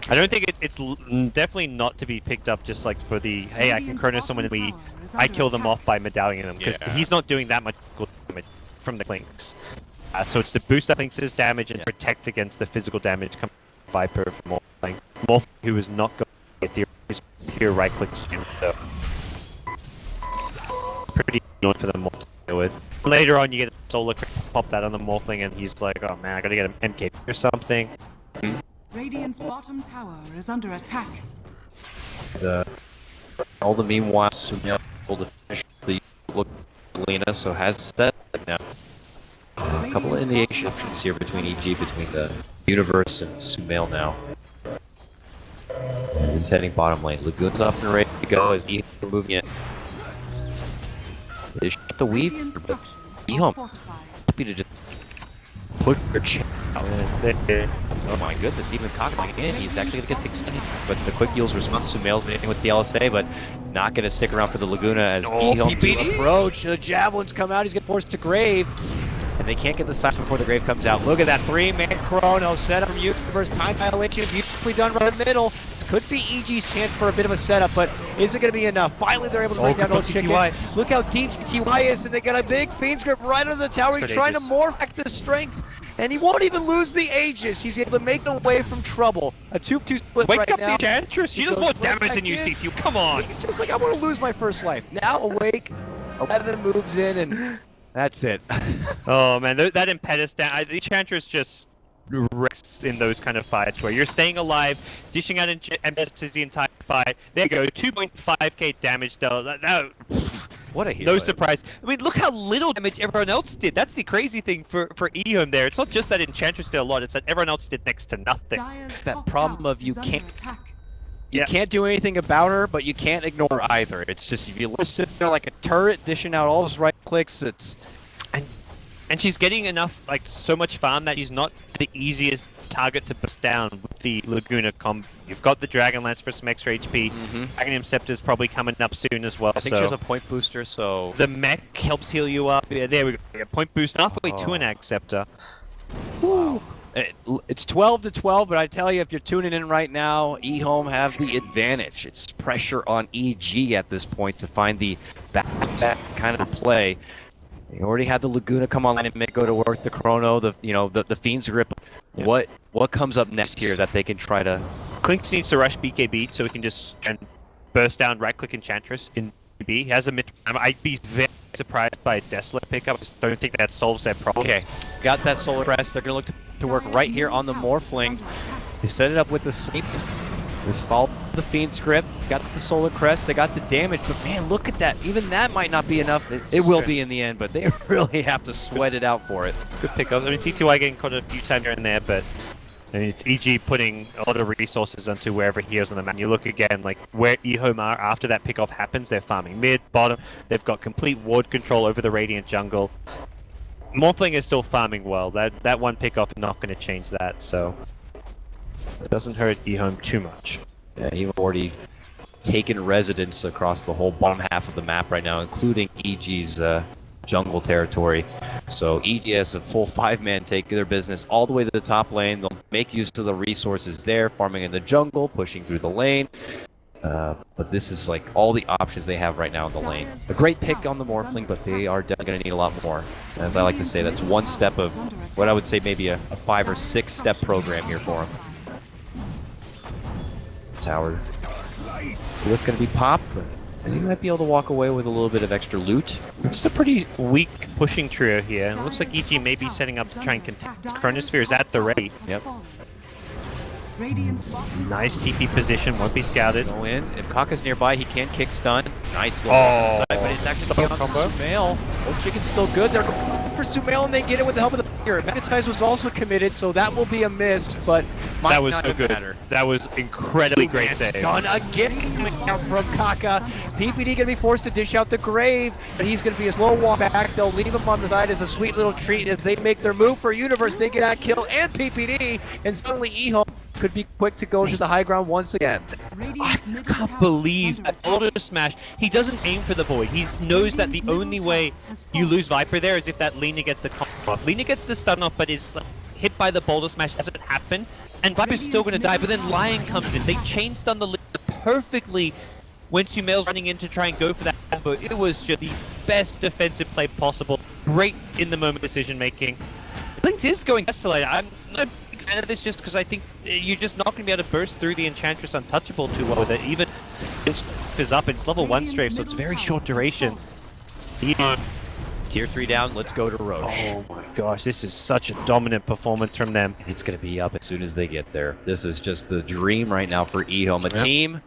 I don't think it's definitely not to be picked up just like for the hey, I can Radiant's chrono bottom someone and we tower is I under kill them attack. off by medallion them because Yeah. he's not doing that much damage from the clinks. So it's to boost that clinks' damage and Yeah. protect against the physical damage coming from Viper from Morphling. Morphling who is not going to get the his pure right click skin, so pretty annoying for the Morph to deal with. Later on you get a solar crit, pop that on the Morphling and he's like, oh man, I gotta get an MK or something. Radiant's bottom tower is under attack. All the meanwhile, Sumail able to finish the look Lena, so has that now. A couple of indication options here between EG, between the Universe and Sumail now. And he's heading bottom lane. Lagoon's up and ready to go as EHOME moving in. They shut the weave, Radiant but structures are EHOME fortified. happy to just push their chin out. They- Oh my goodness, even Cockling in, he's actually going to get the extended. But the quick heals response to Sumail's meeting with the LSA, but not going to stick around for the Laguna as EHOME PPD. approach. The javelins come out, he's getting forced to grave. And they can't get the size before the grave comes out. Look at that 3-man chrono set up from Universe. Time dilation, beautifully done right in the middle. Could be EG's chance for a bit of a setup, but is it going to be enough? Finally, they're able to bring down good Old luck, Chicken. TTY. Look how deep TTY is, and they got a big Fiend's Grip right under the tower. He's Good trying to Aegis. morph back the strength, and he won't even lose the Aegis. He's able to make it away from trouble. A 2-2 split Wake right up now. the Enchantress! She He does goes more right damage back than you, in. CTU, come on! He's just like, I want to lose my first life. Now awake, 11 moves in, and that's it. Oh man, that impetus down. The Enchantress just wrecks in those kind of fights where you're staying alive, dishing out impetus the entire fight. There you go, 2.5k damage though. What a hero. No surprise. I mean, look how little damage everyone else did. That's the crazy thing for EHOME there. It's not just that Enchantress did a lot, it's that everyone else did next to nothing. Dire's that top problem tower of you is under can't- attack. You can't do anything about her, but you can't ignore her either. It's just, if you listen to her like a turret, dishing out all those right clicks, it's... And she's getting enough, like, so much farm that she's not the easiest target to bust down with the Laguna combo. You've got the Dragon Lance for some extra HP. Dragon Scepter's probably coming up soon as well. I think she has a point booster, so... The mech helps heal you up. Yeah, there we go. A point boost halfway to an Ag Scepter. Wow. It's 12-12, but I tell you, if you're tuning in right now, EHOME have the advantage. It's pressure on EG at this point to find the back kind of play. They already had the Laguna come online and go to work, the Chrono, the Fiend's Grip. Yeah. What comes up next here that they can try to... Clinks needs to rush BKB so he can just burst down right-click Enchantress in BKB. He has a mid... I'd be very surprised by a Desolate pickup. I just don't think that solves their problem. Okay, got that Solar Crest. They're going to look to work right here on the Morphling. They set it up with the Sleep. They followed the Fiend's Grip, got the Solar Crest, they got the damage, but man, look at that. Even that might not be enough. It will be in the end, but they really have to sweat it out for it. Good pickup. I mean, C2I getting caught a few times here and there, but I mean, it's EG putting a lot of resources onto wherever he is on the map. And you look again, like where EHOME are after that pickoff happens, they're farming mid, bottom. They've got complete ward control over the Radiant jungle. Morphling is still farming well. That one pickoff is not going to change that, so... It doesn't hurt EHOME too much. Yeah, you've already taken residence across the whole bottom half of the map right now, including EG's jungle territory. So EG has a full 5-man take their business all the way to the top lane. They'll make use of the resources there, farming in the jungle, pushing through the lane. But this is like all the options they have right now in the lane. A great pick on the Morphling, but they are definitely going to need a lot more. As I like to say, that's one step of what I would say maybe a 5 or 6 step program here for them. Tower. Look going to be popped, but you might be able to walk away with a little bit of extra loot. It's a pretty weak pushing trio here. It looks like EG may be setting up to try and contest. Chronosphere is at the ready. Yep. Nice TP position, won't be scouted. Go in. If Kaka's nearby, he can kick stun. Nice little side, but it's actually on Sumail. Oh, Chicken's still good. They're going for Sumail, and they get it with the help of the player. Magnetize was also committed, so that will be a miss, but that was so good. That was incredibly great save. Stun again coming out from Kaka. PPD going to be forced to dish out the Grave, but he's going to be a slow walk back. They'll leave him on the side as a sweet little treat as they make their move for Universe. They get that kill and PPD, and suddenly EHOME could be quick to go to the high ground once again. I can't believe that auto smash. He doesn't aim for the void. He knows that the only way you lose Viper there is if that Lina gets the combo off. Lina gets the stun off, but is hit by the boulder smash doesn't happen. And Viper's still going to die, but then Lion comes in. They chain stun the Lina perfectly when Sumail's running in to try and go for that combo. It was just the best defensive play possible. Great in the moment decision making. Lynx is going Desolate. I'm not fan of this just because I think you're just not going to be able to burst through the Enchantress untouchable too well with it. Even its is up, it's level 1 strafe, so it's very short duration. Tier 3 down, let's go to Roche. Oh my gosh, this is such a dominant performance from them. It's going to be up as soon as they get there. This is just the dream right now for EHOME, a team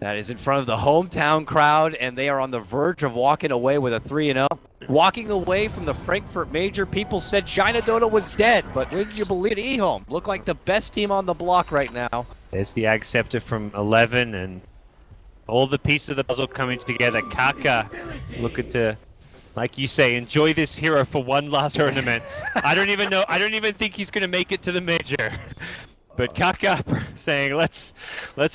that is in front of the hometown crowd, and they are on the verge of walking away with a 3-0. Walking away from the Frankfurt Major, people said China Dota was dead, but wouldn't you believe it, EHOME look like the best team on the block right now. There's the Ag Scepter from 11, and all the pieces of the puzzle coming together. Kaka looking to, like you say, enjoy this hero for one last tournament. I don't even think he's going to make it to the Major. But Kaka saying, let's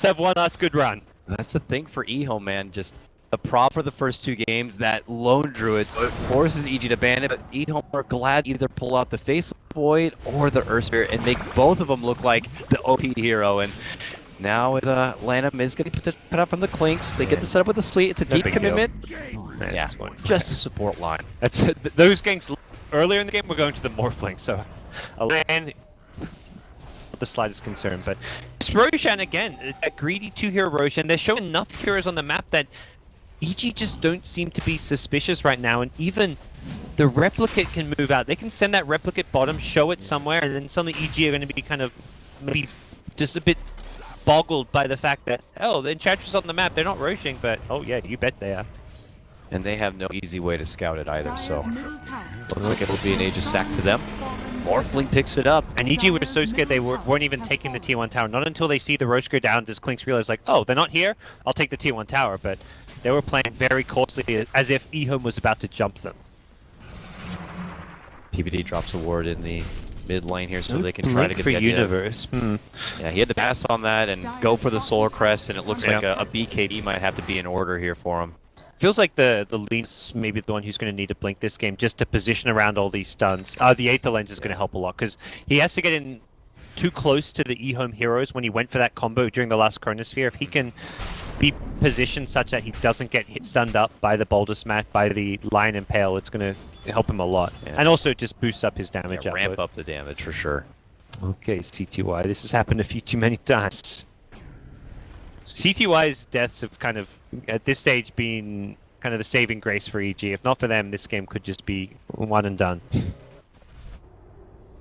have one last good run. That's the thing for EHOME, man. Just the prop for the first 2 games, that Lone Druid, so it forces EG to ban it, but EHOME are glad to either pull out the Faceless Void or the Earth Spirit and make both of them look like the OP hero. And now Lanham is going to put up on the Clinks. They get the setup with the Sleet. It's a deep commitment. Yeah, just a support line. That's those ganks earlier in the game were going to the Morphling, so Alan, the slightest concern, but it's Roshan again, a greedy 2-hero Roshan. They're showing enough heroes on the map that EG just don't seem to be suspicious right now, and even the Replicate can move out. They can send that Replicate bottom, show it somewhere, and then suddenly EG are going to be kind of maybe just a bit boggled by the fact that, oh, the Enchantress on the map, they're not Roshing, but oh yeah, you bet they are. And they have no easy way to scout it either, so looks like it'll be an Aegis sack to them. Morphling picks it up. And EG were so scared they weren't even taking the tier 1 tower. Not until they see the Roche go down does Clinks realize, like, oh, they're not here? I'll take the tier 1 tower. But they were playing very cautiously, as if EHOME was about to jump them. PPD drops a ward in the mid lane here so they can try to get for the idea. Universe. Yeah, he had to pass on that and go for the Solar Crest, and it looks like a BKB might have to be in order here for him. Feels like the lead's maybe the one who's going to need to blink this game just to position around all these stuns. The Aether Lens is going to help a lot because he has to get in too close to the EHOME heroes when he went for that combo during the last Chronosphere. If he can be positioned such that he doesn't get stunned up by the Boulder Smack, by the Lion Impale, it's going to help him a lot. Yeah. And also just boosts up his damage. Ramp up the damage for sure. Okay, CTY, this has happened a few too many times. CTY's deaths have kind of, at this stage, been kind of the saving grace for EG. If not for them, this game could just be one and done.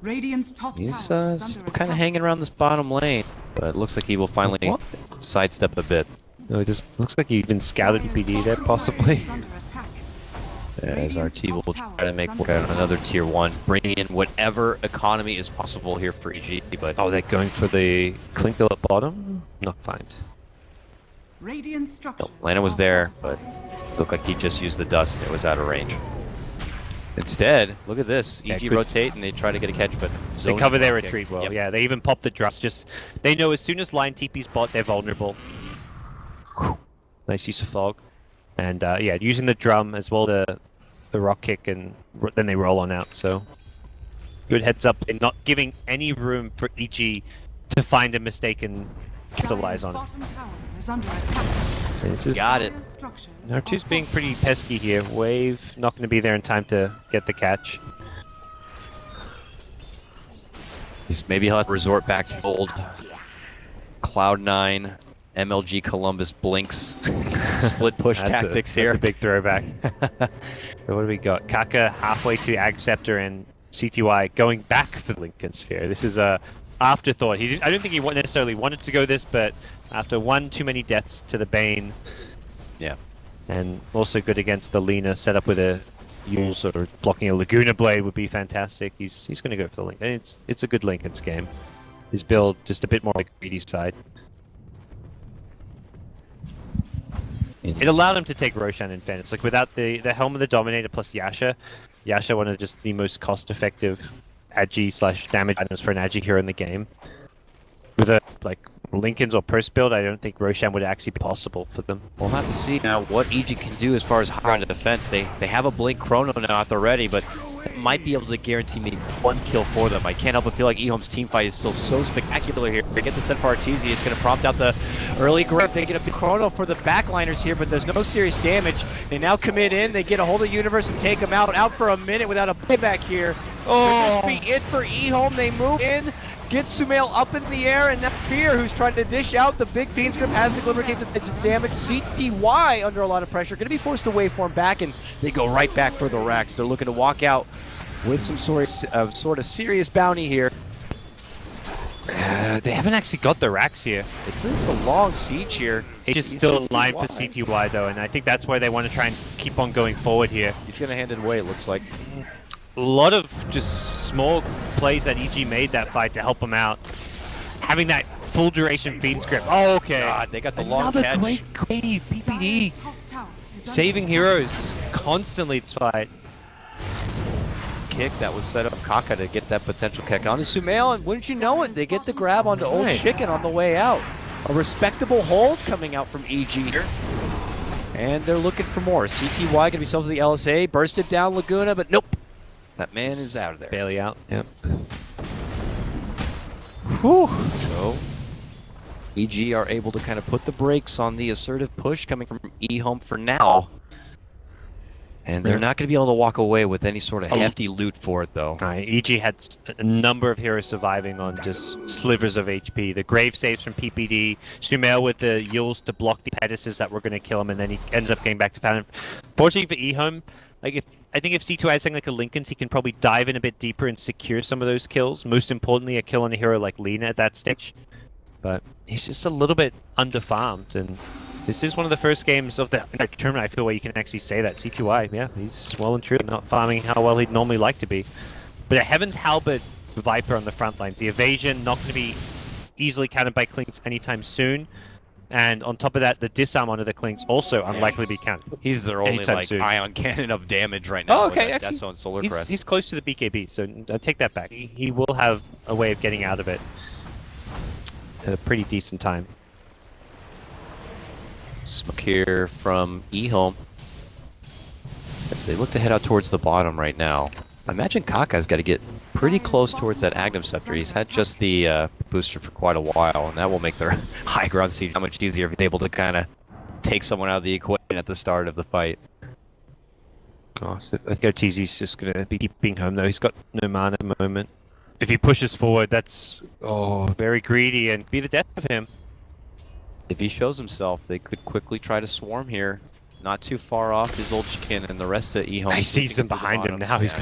Radiant's top He's tower is still under kind of attack. hanging around this bottom lane, but it looks like he will finally sidestep a bit. No, it just looks like he even scouted PD there, possibly. Is under attack. As RT will try to make work out another tier 1, bringing in whatever economy is possible here for EG, but... Oh, they're going for the Klinkle at bottom? Not find. Radiant structures Lana was are there, fortified. but looked like he just used the dust and it was out of range. Instead, look at this. Yeah, EG good. rotate and they try to get a catch, but They zoning cover their kick. retreat well. Yep. Yeah, they even pop the drops. Just they know as soon as line TP's bot, they're vulnerable. Nice use of fog, and yeah, using the drum as well, the rock kick, and then they roll on out. So good heads up in not giving any room for EG to find a mistake and capitalize on it. Bottom tower is under attack. This is Got it. Structures R2's are being pretty pesky here. Wave not going to be there in time to get the catch. Maybe he'll have to resort back to old Cloud9, MLG Columbus Blinks, split push tactics here. That's a big throwback. So what do we got? Kaka halfway to Ag Scepter and CTY going back for the Lincoln Sphere. This is a afterthought. I don't think he necessarily wanted to go this, but after one too many deaths to the Bane, Yeah. and also good against the Lina set up with a Yules or blocking a Laguna Blade would be fantastic. He's going to go for the Link. And it's a good Lincoln's game. His build just a bit more like greedy side. It allowed him to take Roshan and Fen. It's like without the Helm of the Dominator plus Yasha one of just the most cost-effective Agi/damage items for an Agi hero in the game. With a like Lincoln's or Purse build, I don't think Roshan would actually be possible for them. We'll have to see now what EG can do as far as higher on the defense. They have a Blink Chrono now at the ready, but it might be able to guarantee maybe one kill for them. I can't help but feel like EHOME's team fight is still so spectacular here. They get the set for Arteezy, it's going to prompt out the early grip. They get a big Chrono for the backliners here, but there's no serious damage. They now commit in, they get a hold of Universe and take him out for a minute without a playback here. Oh. Could this be it for EHOME? They move in. Get Sumail up in the air, and now Fear, who's trying to dish out the big Fiend's Grip, has to lubricate the damage. CTY under a lot of pressure, going to be forced to waveform back, and they go right back for the racks. They're looking to walk out with some sort of serious bounty here. They haven't actually got the racks here. It's a long siege here. It's just still alive for CTY though, and I think that's why they want to try and keep on going forward here. He's going to hand it away, it looks like. A lot of just small plays that EG made that fight to help him out. Having that full duration Fiend's Grip. Oh, okay. God, they got the long Another catch. great wave, PPD. Dire's top tower is under Saving attack. heroes constantly this fight. Kick that was set up Kaka to get that potential kick onto Sumail, and wouldn't you know it, they get the grab onto Old Right. Chicken on the way out. A respectable hold coming out from EG here. And they're looking for more. CTY going to be sold to the LSA, bursted down Laguna, but nope. That man is out of there. Barely out. Yep. Whew. So, EG are able to kind of put the brakes on the assertive push coming from EHOME for now. And they're not going to be able to walk away with any sort of hefty loot for it, though. EG had a number of heroes surviving on just slivers of HP. The grave saves from PPD, Sumail with the Yules to block the Pedises that were going to kill him, and then he ends up getting back to Paladin. Fortunately for EHOME, I think if C2 has something like a Lincoln's, he can probably dive in a bit deeper and secure some of those kills. Most importantly, a kill on a hero like Lina at that stage. But he's just a little bit underfarmed, and this is one of the first games of the tournament, I feel, where you can actually say that. C2I, yeah, he's well and true, not farming how well he'd normally like to be. But a Heaven's Halberd Viper on the front lines. The evasion not going to be easily countered by Clinks anytime soon. And on top of that, the disarm onto the Clinks also unlikely to be countered. He's their only anytime like soon. ion cannon of damage right now. Oh, okay, with that actually, Death Zone Solar Crest. he's close to the BKB, so I take that back. He will have a way of getting out of it at a pretty decent time. Smoke here from EHOME. As they look to head out towards the bottom right now. I imagine Kaka's got to get pretty close towards that Agnem Scepter. He's had just the booster for quite a while, and that will make their high ground siege much easier if he's able to kind of take someone out of the equation at the start of the fight. Gosh, I think OTZ's just going to be keeping home, though. He's got no mana at the moment. If he pushes forward, that's very greedy and be the death of him. If he shows himself, they could quickly try to swarm here. Not too far off is Olchkin and the rest of EHOME. He sees them behind him now. He's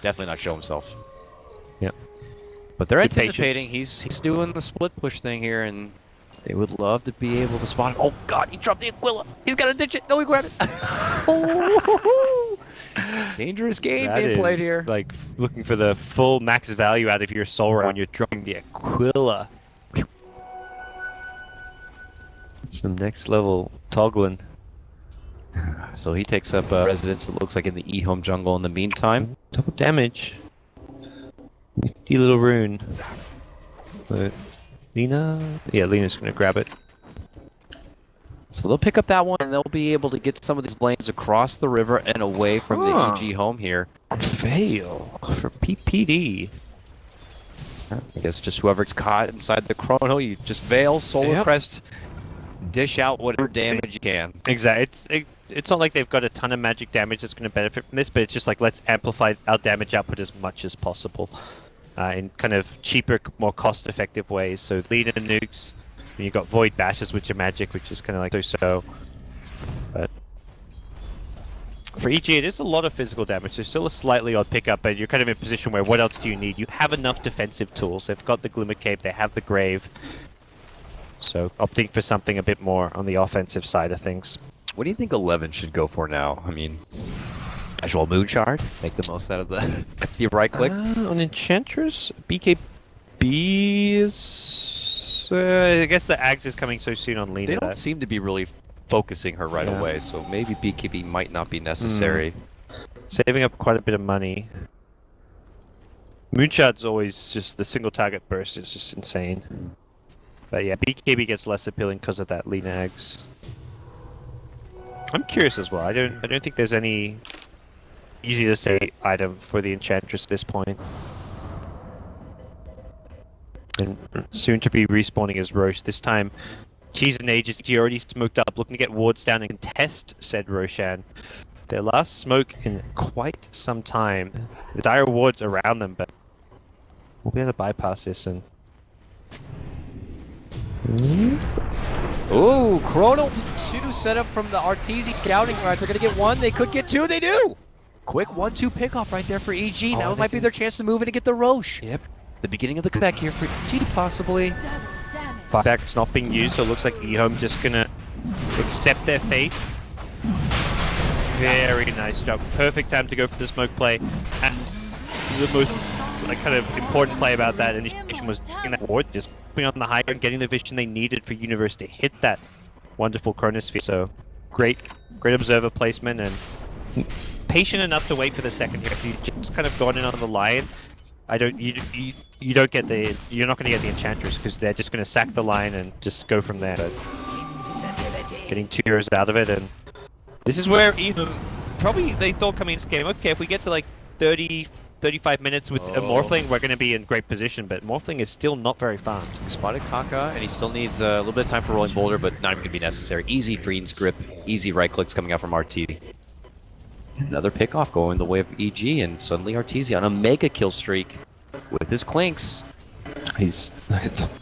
definitely not show himself. Yep. But they're Good anticipating. patience. He's doing the split push thing here, and they would love to be able to spot him. Oh God, he dropped the Aquila. He's got to ditch it. No, he grabbed it. Dangerous game That being played is here. like looking for the full max value out of your Soul when you're dropping the Aquila. Some next level toggling. So he takes up residence, it looks like, in the EHOME jungle in the meantime. Double damage. Nifty little rune. But Lina? Yeah, Lina's gonna grab it. So they'll pick up that one, and they'll be able to get some of these lanes across the river and away from the EG home here. Fail for PPD. I guess just whoever's caught inside the chrono, you just veil, Solar Crest, dish out whatever damage you can. Exactly. It's not like they've got a ton of magic damage that's going to benefit from this, but it's just like, let's amplify our damage output as much as possible in kind of cheaper, more cost-effective ways. So Lina nukes, and you've got Void Bashes, which are magic, which is kind of like so. But for EG, it is a lot of physical damage. There's still a slightly odd pickup, but you're kind of in a position where what else do you need? You have enough defensive tools. They've got the Glimmer Cape, they have the Grave. So opting for something a bit more on the offensive side of things. What do you think 11 should go for now? I mean, casual Moon Shard, make the most out of the right click. On Enchantress, BKB is... I guess the Ags is coming so soon on Lina. They don't seem to be really focusing her right away, so maybe BKB might not be necessary. Saving up quite a bit of money. Moonshot's always just the single target burst is just insane. But yeah, BKB gets less appealing because of that Lina Ags. I'm curious as well. I don't think there's any easy to say item for the Enchantress at this point. And soon to be respawning as Roche. This time, Cheese and Aegis, he already smoked up, looking to get wards down and contest said Roshan. Their last smoke in quite some time. The dire wards around them, but we'll be able to bypass this and... Ooh, Chrono to 2 set up from the Arteezy scouting right. They're going to get one, they could get two, they do! Quick 1-2 pickoff right there for EG. Now it might be their chance to move in and get the Roche. Yep. The beginning of the comeback here for EG to possibly... Fireback's not being used, so it looks like EHOME just gonna accept their fate. Very nice job. Perfect time to go for the smoke play. And the most kind of important play about that initiation was taking that ward, just putting on the high and getting the vision they needed for Universe to hit that wonderful Chronosphere. So great observer placement and patient enough to wait for the second here. If you just kind of gone in on the Lion, you don't get the, you're not going to get the Enchantress because they're just going to sack the Lion and just go from there. But getting 2 heroes out of it, and this is where even probably they thought coming into this game, okay, if we get to like 30-35 minutes with a Morphling, we're going to be in great position, but Morphling is still not very farmed. Spotted Kaka, and he still needs a little bit of time for Rolling Boulder, but not even going to be necessary. Easy Green's Grip, easy right clicks coming out from RT. Another pickoff going the way of EG, and suddenly Arteezy on a mega kill streak with his Clinks. He's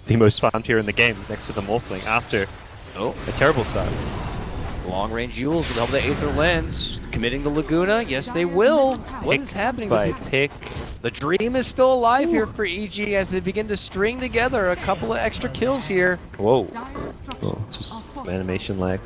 the most farmed here in the game, next to the Morphling, after a terrible start. Long range Yules with help of the Aether Lens, committing the Laguna. Yes, they will. What is happening? By pick. The dream is still alive here for EG as they begin to string together a couple of extra kills here. Whoa. Just animation lag.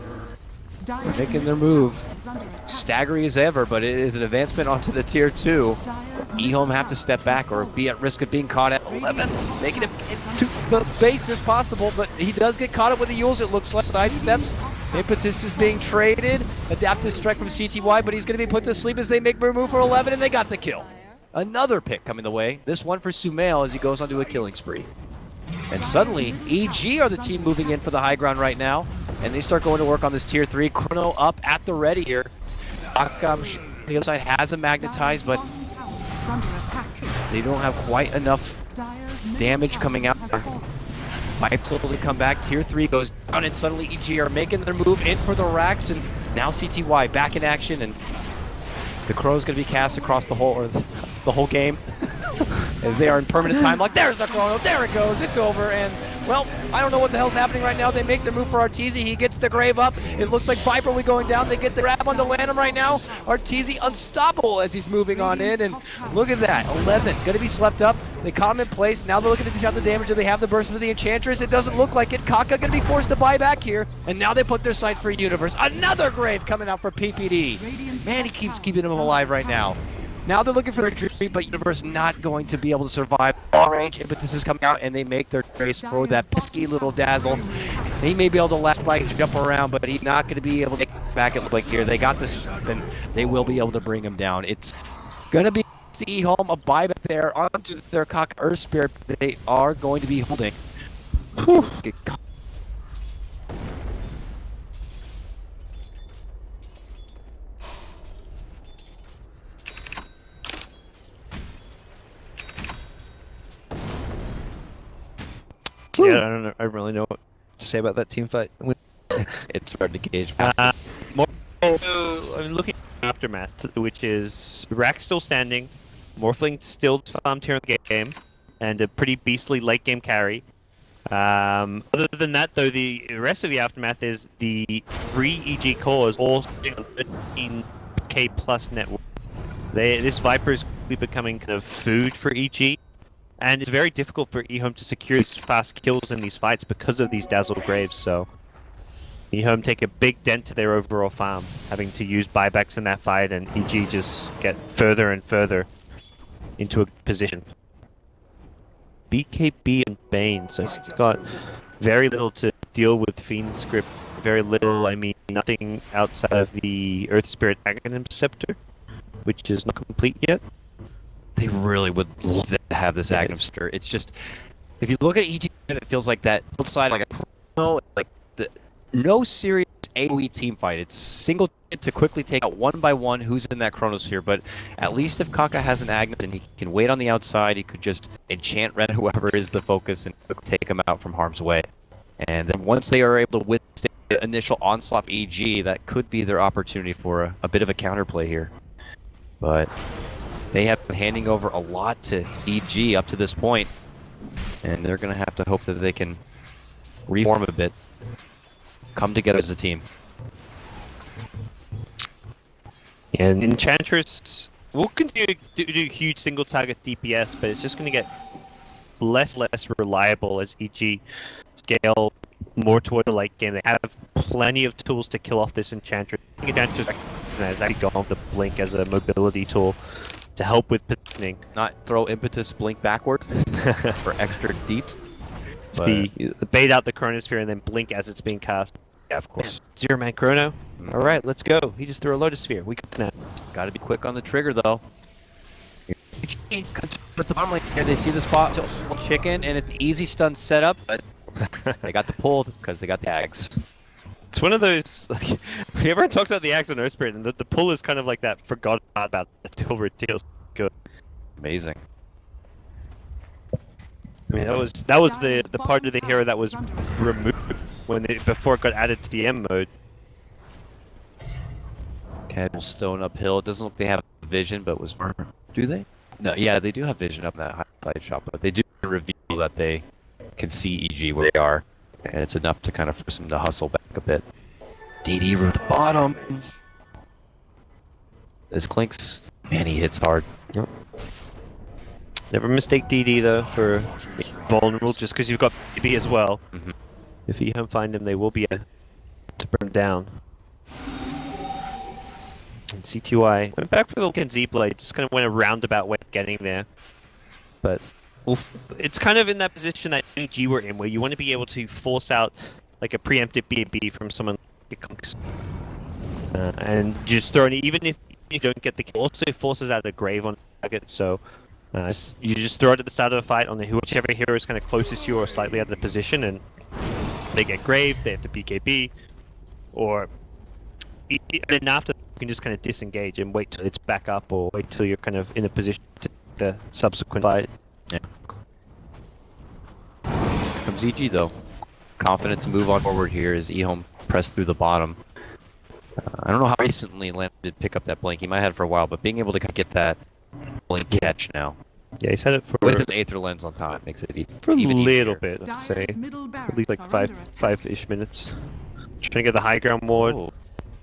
Dire's making their middle move. tower is under attack. Staggery as ever, but it is an advancement onto the tier 2. Dire's EHOME middle have to tower step is back or falling. be at risk of being caught at 11, Radiant's making him top tower into is the under base if possible, but he does get caught up with the Yules, it looks like. Sidesteps, Impetus is being traded, adaptive strike from CTY, but he's going to be put to sleep as they make their move for 11, and they got the kill. Another pick coming the way, this one for Sumail as he goes onto a killing spree. And suddenly, EG are the team moving in for the high ground right now, and they start going to work on this tier 3. Chrono up at the ready here. The other side has a magnetized, but Bottom tower is under attack. they don't have quite enough Dire's middle damage tower coming out. has fallen. Pipes slowly come back, tier 3 goes down, and suddenly EG are making their move in for the racks, and now CTY back in action, and the Crow's going to be cast across the whole game. As they are in permanent time lock. There's the Chrono, there it goes, it's over, and well, I don't know what the hell's happening right now. They make their move for Arteezy, he gets the grave up. It looks like Viper will be going down, they get the grab onto Lanham right now. Arteezy unstoppable as he's moving on in, and look at that, 11, gonna be slept up. They calm in place, now they're looking to dish out the damage. Do they have the burst of the Enchantress? It doesn't look like it. Kaka gonna be forced to buy back here, and now they put their sight for Universe. Another grave coming out for PPD. Man, he keeps keeping him alive right now. Now they're looking for their retreat, but Universe not going to be able to survive. Long range Impetus is coming out, and they make their trace for that pesky little Dazzle. He may be able to last bite and jump around, but he's not going to be able to get back at like here. They got this, and they will be able to bring him down. It's going to be the EHOME, a buyback there onto their Cock Earth Spirit. They are going to be holding. Let's get Yeah, I don't know. I don't really know what to say about that team fight. it's hard to gauge. More, I'm looking at Aftermath, which is Rack still standing, Morphling still farmed here in the game, and a pretty beastly late game carry. Other than that, though, the rest of the Aftermath is the 3 EG cores all sitting on 13k plus net worth. This Viper is quickly becoming kind of food for EG. And it's very difficult for EHOME to secure these fast kills in these fights because of these Dazzle Graves, so EHOME take a big dent to their overall farm, having to use buybacks in that fight, and EG just get further and further into a position. BKB and Bane, so he's got very little to deal with Fiend script, very little, I mean nothing outside of the Earth Spirit Aghanim Interceptor, which is not complete yet. They really would love to have this Aghanim Stir. It's just, if you look at EG, it feels like that outside, like a Chrono, like no serious AoE team fight. It's single to quickly take out one by one who's in that Chronosphere. But at least if Kaka has an Aghanim and he can wait on the outside, he could just enchant Ren whoever is the focus and take him out from harm's way. And then once they are able to withstand the initial onslaught of EG, that could be their opportunity for a bit of a counterplay here. But they have been handing over a lot to EG up to this point, and they're going to have to hope that they can reform a bit, come together as a team. And Enchantress will continue to do huge single target DPS, but it's just going to get less reliable as EG scale more toward the late game. They have plenty of tools to kill off this Enchantress. Enchantress has actually gone to Blink as a mobility tool to help with positioning. Not throw Impetus Blink backward for extra deeps. The bait out the Chronosphere and then Blink as it's being cast. Yeah, of course. Zero man Chrono. Alright, let's go. He just threw a Lotus Sphere. We got that. Got to be quick on the trigger though. What's the bottom lane here? They see the spot to chicken, and it's an easy stun setup, but they got the pull because they got the Ags. It's one of those, like, we ever talked about the Ags on Earth Spirit, and the pull is kind of like that forgot about until Reteal's good. Amazing. I mean, that was the part of the hero that was removed before it got added to the M mode. Casual Stone uphill. It doesn't look like they have vision, but was do they? No, yeah, they do have vision up in that high side shot, but they do reveal that they can see EG where they are, and it's enough to kind of force them to hustle back a bit. DD root the bottom. This Clinks, man, he hits hard. Yep. Never mistake DD though for vulnerable, just because you've got BB as well. If you don't find him, they will be able to burn down. And CTY went back for the look and Z-Blade, just kind of went a roundabout way of getting there. But oof, it's kind of in that position that EG were in, where you want to be able to force out like a preemptive B&B from someone like Clinks. And just throwing it, even if you don't get the kill, also forces out a grave on the target, so you just throw it at the start of the fight on whichever hero is kind of closest to you or slightly out of the position, and they get grave, they have to BKB, or then after you can just kind of disengage and wait till it's back up, or wait till you're kind of in a position to the subsequent fight. Yeah. Here comes EG though. Confident to move on forward here as EHOME pressed through the bottom. I don't know how recently Lamb did pick up that blink. He might have had it for a while, but being able to get that blink catch now. Yeah, he's had it for with an Aether lens on top makes it for a even little easier. bit, I'd say. Dire's middle At least like barracks are under attack. 5-ish minutes. Trying to get the high ground ward. Oh.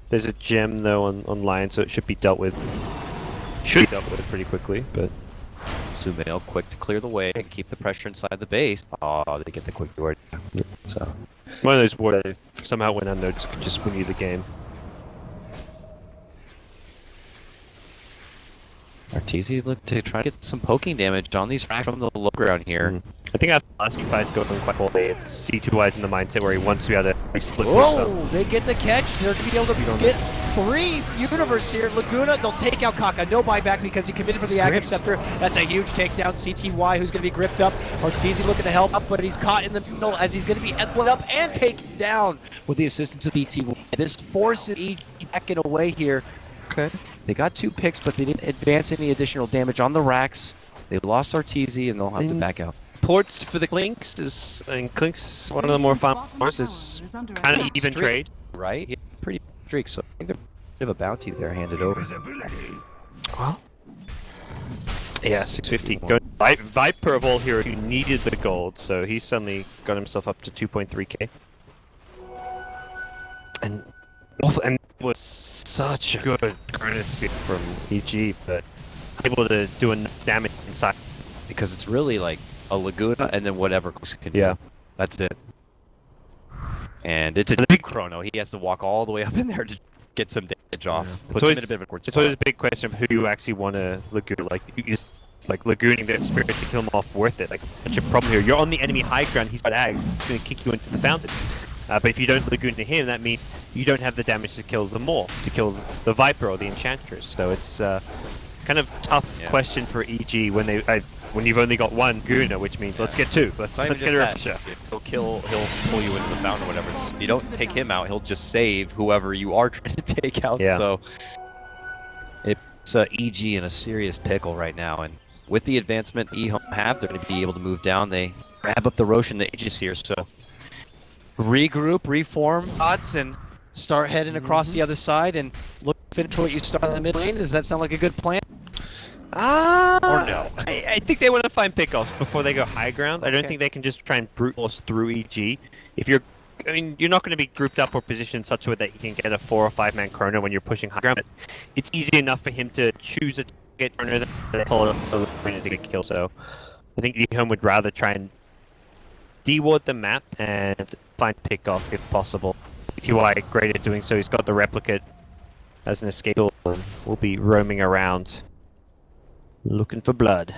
There's a gem though on Lion, so it should be dealt with. Should be dealt with pretty quickly, but Sumail quick to clear the way and keep the pressure inside the base. Oh, they get the quick ward. So one of those wards that if somehow went unnoticed could just win you the game. Arteezy look to try to get some poking damage on these racks from the low ground here. I think after the last few fights going quite well, C2Y's in the mindset where he wants to be able to split Whoa, they get the catch. They're going to be able to get 3 Universe here. Laguna, they'll take out Kaka. No buyback because he committed for the Active Scepter. That's a huge takedown. CTY, who's going to be gripped up. Arteezy looking to help up, but he's caught in the middle as he's going to be split up and taken down with the assistance of BT. This forces EG back in a way here. Okay. They got 2 picks, but they didn't advance any additional damage on the racks. They lost Arteezy, and they'll have to back out. Ports for the Clinks is, and Clinks, one of the more fun parts, is kind of even trade. Right? Yeah, pretty streak, so I think there's a bit of a bounty there handed over. Well, yeah, 650. Go Viper of all heroes who needed the gold, so he suddenly got himself up to 2.3k. And it was such a good chronosphere from EG, but able to do enough damage inside. Because it's really like a Laguna and then whatever Clicks can Yeah. do. That's it. And it's a big chrono. He has to walk all the way up in there to get some damage off. Yeah. Puts him in a bit of a awkward It's always a spot. big question of who you actually want to Lagoon. Like, is like Lagooning their spirit to kill him off worth it? Like, such a problem here. You're on the enemy high ground, he's got Ags, he's going to kick you into the fountain. But if you don't Lagoon to him, that means you don't have the damage to kill the Maw, to kill the Viper or the Enchantress. So it's kind of tough question for EG when when you've only got one Guna, which means let's get 2. Let's It's not even get a just Refresher. that. He'll pull you into the fountain or whatever. If you don't take him out, he'll just save whoever you are trying to take out. Yeah. So it's EG in a serious pickle right now. And with the advancement EHOME have, they're going to be able to move down. They grab up the Roshan the Aegis here. So regroup, reform thoughts, and start heading across the other side and look finish what you started in the mid lane. Does that sound like a good plan? Or no? I think they want to find pickoffs before they go high ground. I don't Okay. think they can just try and brute force through EG. If you're, I mean, you're not going to be grouped up or positioned in such a way that you can get a 4 or 5 man chrono when you're pushing high ground. But it's easy enough for him to choose a get chrono than to pull it up to get kill. So I think EHOME would rather try and deward the map and find pickoff if possible. TY great at doing so. He's got the replicate as an escape tool and will be roaming around looking for blood.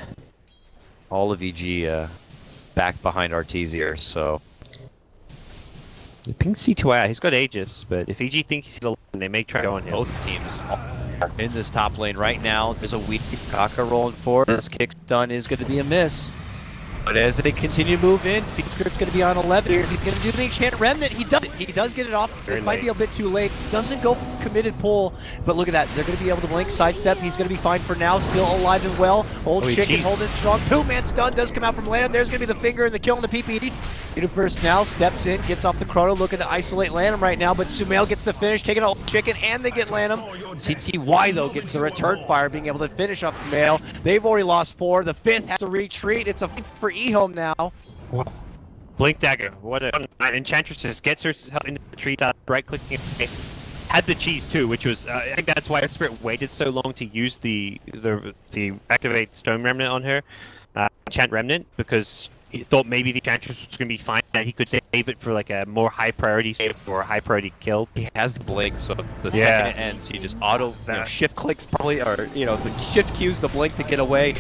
All of EG back behind Arteezy here, so Ping C2I, he's got Aegis, but if EG thinks he's alone, they may try to go on him. both teams are in this top lane right now. There's a weak Kaka rolling forward. This kick stun is going to be a miss. But as they continue to move in, Featscript's going to be on 11 here. He's going to do the Enchant Remnant. He does it. He does get it off. Very This might be a late. bit too late. Doesn't go committed pull. But look at that. They're going to be able to blink, sidestep. He's going to be fine for now. Still alive and well. Old Oh, he Chicken cheats. holding strong. 2-man stun does come out from Lanham. There's going to be the finger and the kill and the PPD. Universe now steps in, gets off the chrono, looking to isolate Lanham right now. But Sumail gets the finish, taking out Old Chicken, and they get Lanham. CTY, though, gets the return fire, being able to finish off Sumail. They've already lost 4. The 5th has to retreat. It's a fight for EHOME now. Blink Dagger, what a Enchantress just gets herself into the tree, right clicking. Had the cheese too, which was I think that's why Spirit waited so long to use the activate Stone Remnant on her, Enchant Remnant, because he thought maybe the Enchantress was going to be fine, that he could save it for like a more high priority save or a high priority kill. He has the blink, so it's the Yeah. second it ends, he just shift clicks probably, or the shift cues the blink to get away.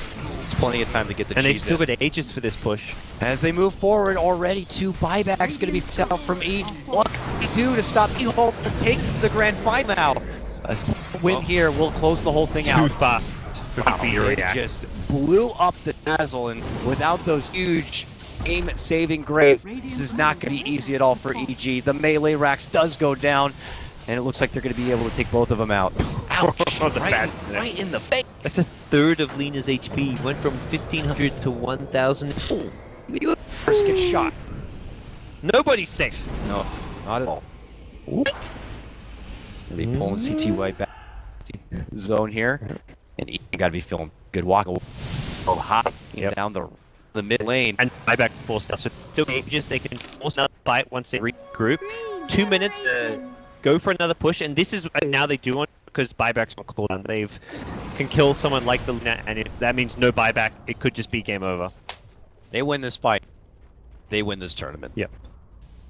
It's plenty of time to get the And they've cheese still in. got ages for this push. As they move forward, already 2 buybacks going to be set out from each. What can we do to stop EHOME from taking the grand final now? A win here will close the whole thing Too out. fast for Wow, the it react. just blew up the Dazzle, and without those huge game-saving graves, this is not going to be easy at all for EG. The melee racks does go down, and it looks like they're going to be able to take both of them out. Ouch! Oh, the bad- right in the face. That's a third of Lena's HP. Went from 1500 to 1000. First get shot. Nobody's safe. No, not at all. They pulling CTY back Zone here. and you gotta be feeling good walking hot Yep. down the mid lane. And buyback force now. So still ages, they can force another fight once they regroup. 2 minutes to go for another push, and this is now they do want, because buyback's on cooldown. They can kill someone like the Luna, and if that means no buyback, it could just be game over. They win this fight, they win this tournament. Yep.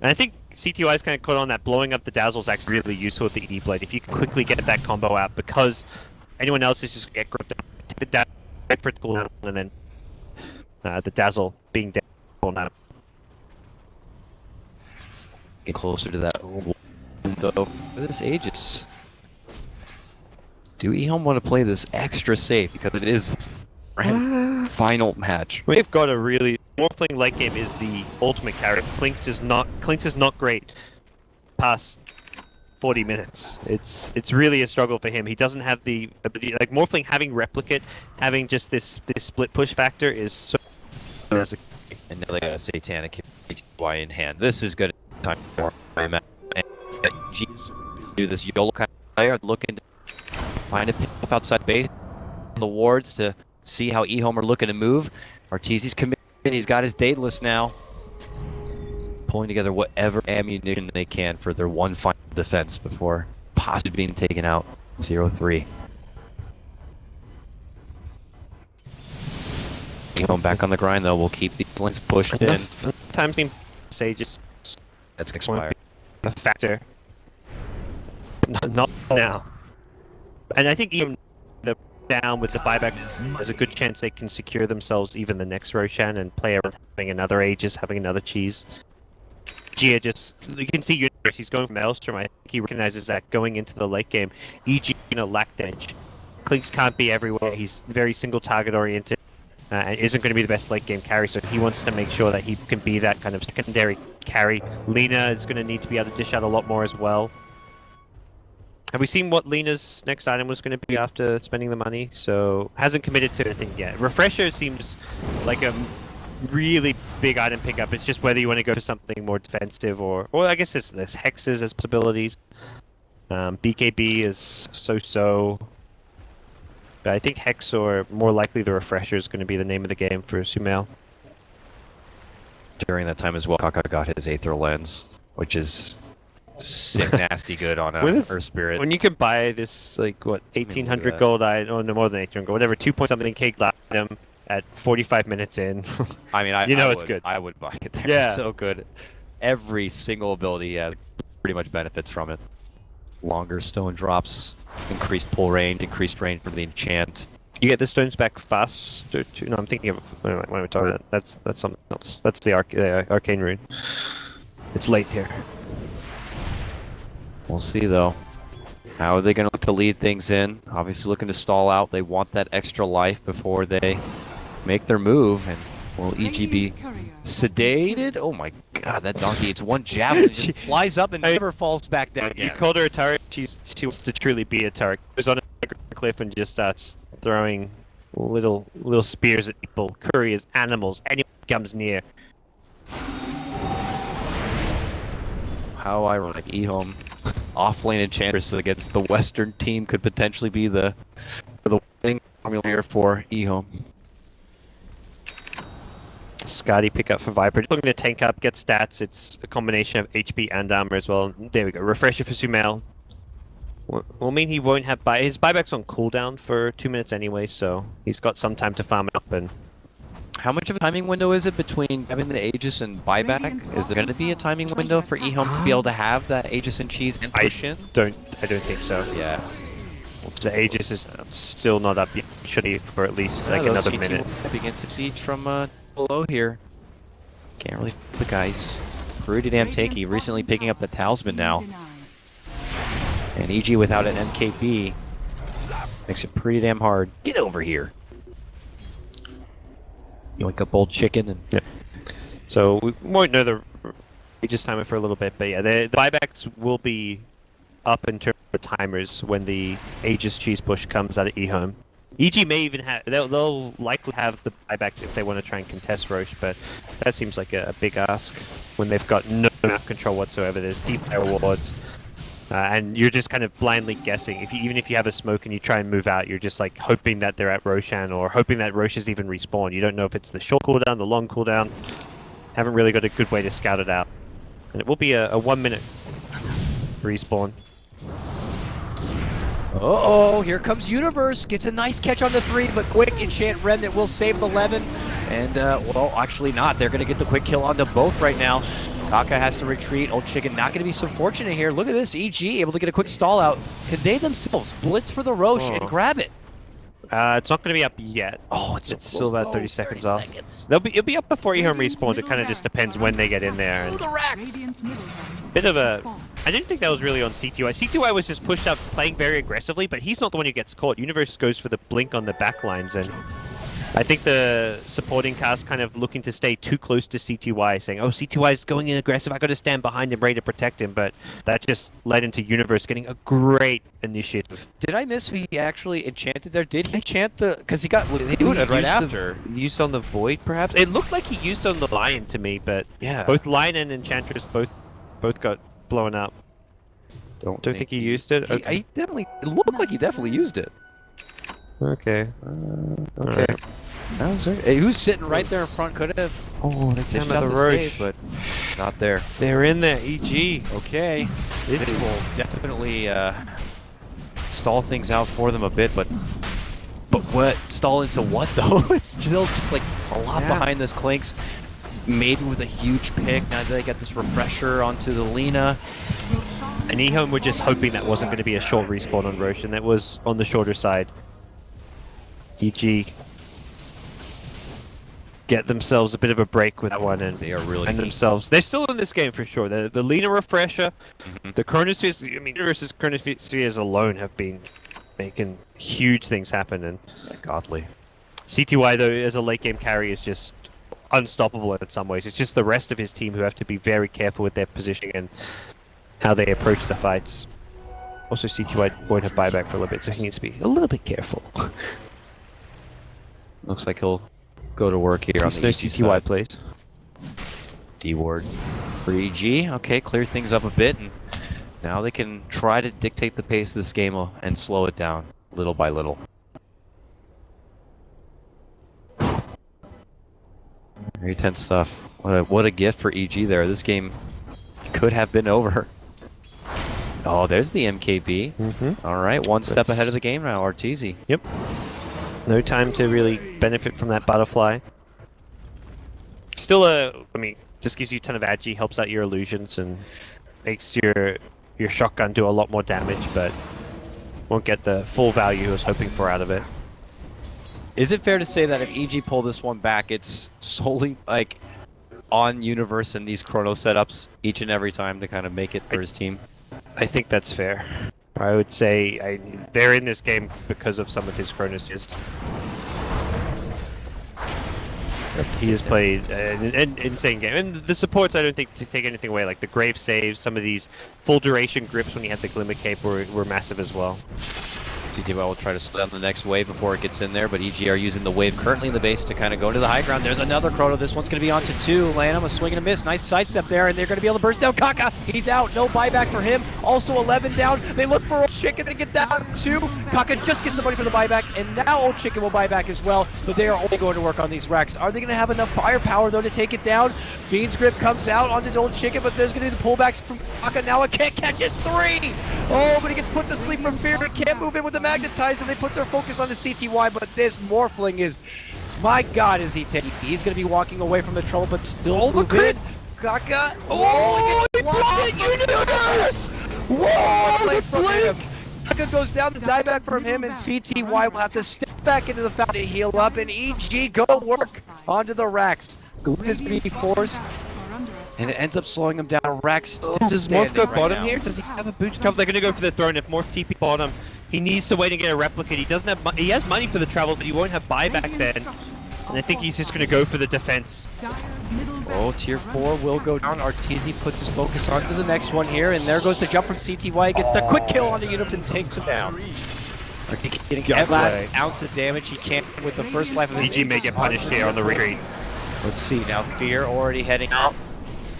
And I think CTY is kind of caught on that blowing up the Dazzle is actually really useful with the E Blade. If you can quickly get that combo out, because anyone else is just get gripped up, take the Dazzle for the cooldown, and then the Dazzle being down now. Get closer to that window. This Aegis. Do EHOME want to play this extra safe because it is final match? We've got a really Morphling late game is the ultimate carry. Clinks is not great past 40 minutes. It's really a struggle for him. He doesn't have the ability, like Morphling having replicate, having just this split push factor is so. And now they got a Satanic Y in hand. This is good time for him. And G do this YOLO kind of player, looking to find a pick up outside base on the wards to see how EHOME are looking to move. Arteezy's committed. He's got his Daedalus now. Pulling together whatever ammunition they can for their one final defense before possibly being taken out. 0-3. EHOME back on the grind though. We'll keep these links pushed in. Times being Sages That's expired. a factor. Not now. And I think even the down with the buyback, there's a good chance they can secure themselves even the next Roshan and play around having another Aegis, having another cheese. Gia just, you can see Universe, he's going from Maelstrom. I think he recognizes that going into the late game, EG gonna lack damage. Clinks can't be everywhere, he's very single target oriented. And isn't going to be the best late game carry, so he wants to make sure that he can be that kind of secondary carry. Lena is going to need to be able to dish out a lot more as well. Have we seen what Lena's next item was going to be after spending the money? So, hasn't committed to anything yet. Refresher seems like a really big item pickup. It's just whether you want to go for something more defensive or I guess there's hexes as possibilities. BKB is so-so. But I think Hex or more likely the Refresher is going to be the name of the game for Sumail. During that time as well, Kaka got his Aether Lens, which is sick nasty good on Earth Spirit. When you can buy this, like, what, 1800 gold item, or no more than 1800 gold, whatever, 2-point-something K item at 45 minutes in. I mean, it's good. I would buy it there. Yeah. It's so good. Every single ability he has pretty much benefits from it. Longer stone drops, increased pull range, increased range from the enchant. You get the stones back faster too. No, I'm thinking of what am I talking about? That's something else. That's the arcane rune. It's late here. We'll see though. How are they going to look to lead things in? Obviously looking to stall out. They want that extra life before they make their move. And will EG be sedated? Oh my god, that donkey, it's one javelin, it just flies up and never falls back down You again. called her a turret. She wants to truly be a turret. She goes on a cliff and just starts throwing little spears at people, couriers, animals, anyone who comes near. How ironic. EHOME off-lane Enchantress against the Western team could potentially be the winning formula here for EHOME. Scotty pick up for Viper. Just looking to tank up, get stats. It's a combination of HP and armor as well. There we go. Refresher for Sumail. Will mean he won't have his buyback's on cooldown for 2 minutes anyway, so he's got some time to farm it up and How much of a timing window is it between having the Aegis and buyback? Is there going to be a timing window for EHOME to be able to have that Aegis and cheese and push in? I don't think so. Yes. The Aegis is still not up yet. Should be for at least like another minute. Begins to siege from below here. Can't really the guys. Pretty damn tanky. Recently picking up the Talisman now. And EG without an MKB makes it pretty damn hard. Get over here. You wake up old chicken and... Yeah. So we won't know the Aegis timer for a little bit, but yeah, the buybacks will be up in terms of timers when the Aegis cheese push comes out of EHOME. EG may even have, they'll likely have the buybacks if they want to try and contest Roche, but that seems like a big ask when they've got no map control whatsoever. There's deep air wards, and you're just kind of blindly guessing. Even if you have a smoke and you try and move out, you're just like hoping that they're at Roshan or hoping that Roche is even respawned. You don't know if it's the short cooldown, the long cooldown. Haven't really got a good way to scout it out. And it will be a 1 minute respawn. Uh-oh, here comes Universe. Gets a nice catch on the 3, but quick enchant Remnant will save the 11. And, well, actually not. They're going to get the quick kill onto both right now. Kaka has to retreat. Old Chicken not going to be so fortunate here. Look at this. EG able to get a quick stall out. Can they themselves blitz for the Roche and grab it? It's not going to be up yet. Oh, it's still about 30 seconds off. It'll be up before EHOME respawns. It kind of just depends when they get in there. And bit of a... I didn't think that was really on CTY. CTY was just pushed up, playing very aggressively, but he's not the one who gets caught. Universe goes for the blink on the backlines, and I think the supporting cast kind of looking to stay too close to CTY, saying, oh, CTY is going in aggressive, I got to stand behind him, ready to protect him, but that just led into Universe getting a great initiative. Did I miss who he actually enchanted there? Did he enchant the... Because he got Luna right after. Used on the Void, perhaps? It looked like he used on the Lion to me, but yeah, both Lion and Enchantress both got blown up. Don't think he used it? Okay. It looked like he definitely used it. Okay. Okay. That was it. Hey, who's sitting right there in front? Could have. Oh, they Dished found out the the Roche. save, but it's not there. They're in there, EG. Okay. This will definitely stall things out for them a bit, but what? Stall into what though? It's still like a lot behind this Clinks. Maybe with a huge pick. Now they got this refresher onto the Lina. And EHOME were just hoping that wasn't going to be a short respawn on Roche, and that was on the shorter side. EG get themselves a bit of a break with that one, and they are really themselves. They're still in this game for sure. The Lina refresher, the Chronospheres. I mean, Universe's Chronospheres alone have been making huge things happen, and godly. CTY though, as a late game carry, is just unstoppable in some ways. It's just the rest of his team who have to be very careful with their positioning and how they approach the fights. Also, CTY won't have buyback for a little bit, so he needs to be a little bit careful. Looks like he'll go to work here on the EC CTY side. plays. D-Ward for EG. Okay, clear things up a bit, and now they can try to dictate the pace of this game and slow it down little by little. Very tense stuff. What a gift for EG there. This game could have been over. Oh, there's the MKB. All right, one step ahead of the game now, Arteezy. Yep. No time to really benefit from that butterfly. Still I mean, just gives you a ton of agi, helps out your illusions, and makes your shotgun do a lot more damage, but won't get the full value I was hoping for out of it. Is it fair to say that if EG pull this one back, it's solely like on Universe and these chrono setups each and every time to kind of make it for his team? I think that's fair. I would say they're in this game because of some of his chronospheres. He has played an insane game, and the supports I don't think to take anything away, like the grave saves, some of these full duration grips when he had the Glimmer Cape were massive as well. CTY will try to slow down the next wave before it gets in there, but EG are using the wave currently in the base to kind of go to the high ground. There's another chrono. This one's going to be on to 2. Lanham, a swing and a miss. Nice sidestep there, and they're going to be able to burst down Kaka. He's out. No buyback for him. Also 11 down. They look for Old Chicken to get down 2. Kaka just gets the money for the buyback, and now Old Chicken will buy back as well, but they are only going to work on these racks. Are they going to have enough firepower, though, to take it down? Fiend's Grip comes out onto the Old Chicken, but there's going to be the pullbacks from Kaka. Now it can't catch it. 3! Oh, but he gets put to sleep from fear. He can't move in with the Magnetize, and they put their focus on the CTY, but this Morphling is My God, is he taking? He's going to be walking away from the trouble, but still Oh, the move crit! in. Kaka. Oh, he blocked blocked it, Universe! Whoa, the blink! Kaka goes down the dieback from him, and CTY will have to step back into the fountain to heal up, and EG go work onto the racks. Is going to be forced, and it ends up slowing him down. Rax still Does Morph go standing right bottom now. here? Does he have a boost cover? They're going to go for the throne. If Morph TP bottom, he needs to wait and get a replicate. He doesn't have he has money for the travel, but he won't have buyback then. And I think he's just going to go for the defense. Oh, tier 4 will go down. Arteezy puts his focus onto the next one here, and there goes the jump from CTY. Gets the quick kill on the Universe and takes him down. Arteezy getting that last ounce of damage he can with the first life of his EG may get punished here on the retreat. Let's see now. Fear already heading out.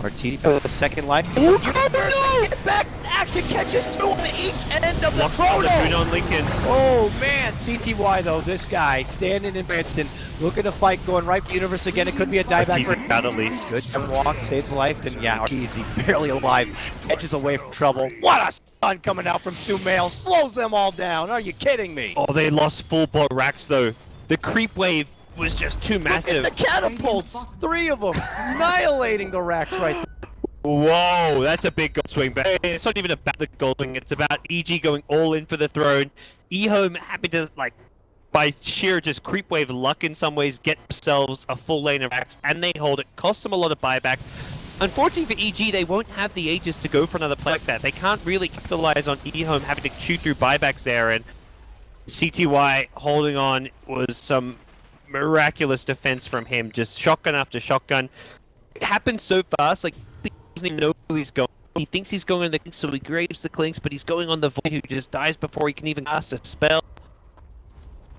Arteezy for the second life. Oh, no! Get back! Action catches two on each end of the chrono! On Lincoln. Oh man, CTY though, this guy standing in Benton, looking to fight, going right for Universe again. It could be a dieback for out at least. good time walk, saves life, and yeah, Arteezy barely alive, edges away from trouble. What a stun coming out from Sumail, slows them all down. Are you kidding me? Oh, they lost full bot racks though. The creep wave was just too massive. Look at the catapults, 3 of them, annihilating the racks right there. Whoa, that's a big gold swing, but it's not even about the gold swing, it's about EG going all in for the throne. EHOME happy to, like, by sheer just creep wave luck in some ways, get themselves a full lane of racks, and they hold it. Costs them a lot of buyback. Unfortunately for EG, they won't have the Aegis to go for another play like that. They can't really capitalize on EHOME having to chew through buybacks there, and CTY holding on was some miraculous defense from him, just shotgun after shotgun. It happens so fast, like, he doesn't even know who he's going. He thinks he's going on the Clinks, so he graves the Clinks, but he's going on the Void, who just dies before he can even cast a spell.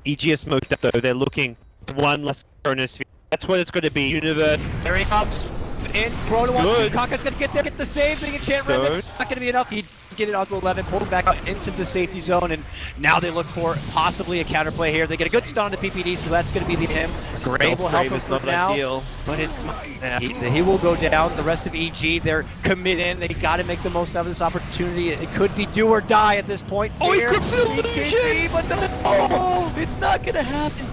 EG is smoked up though, they're looking for one last Chronosphere. That's what it's going to be. Universe, there he comes. In, Chrono wants Kaka's going to get there, get the save, the enchant remnant. It's not going to be enough. He get it onto 11, pull him back out into the safety zone, and now they look for possibly a counterplay here. They get a good stun on the PPD, so that's going to be the him. Grave will help him for now, ideal. But it's he will go down. The rest of EG, they're committed. They got to make the most out of this opportunity. It could be do or die at this point. Oh, he Here, grips the illusion! but it's not going to happen.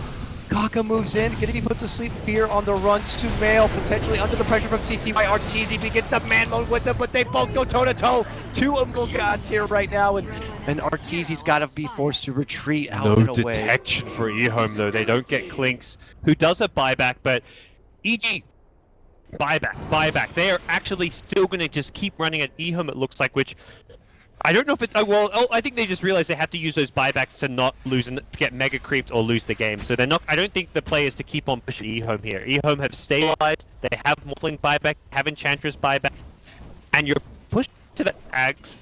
Kaka moves in, going to be put to sleep. Fear on the run. Sumail potentially under the pressure from CTY. Arteezy begins the man mode with them, but they both go toe to toe. 2 Uncle Gods here right now, and Arteezy's got to be forced to retreat out and No away. detection for EHOME though. They don't get Clinks, who does have buyback, but EG buyback. They are actually still going to just keep running at EHOME. It looks like, which. I don't know if it's... I think they just realized they have to use those buybacks to not lose and to get mega creeped or lose the game. So they're not... I don't think the play is to keep on pushing EHOME here. EHOME have stabilized, they have Morphling buyback, have Enchantress buyback, and you're pushed to the Ags,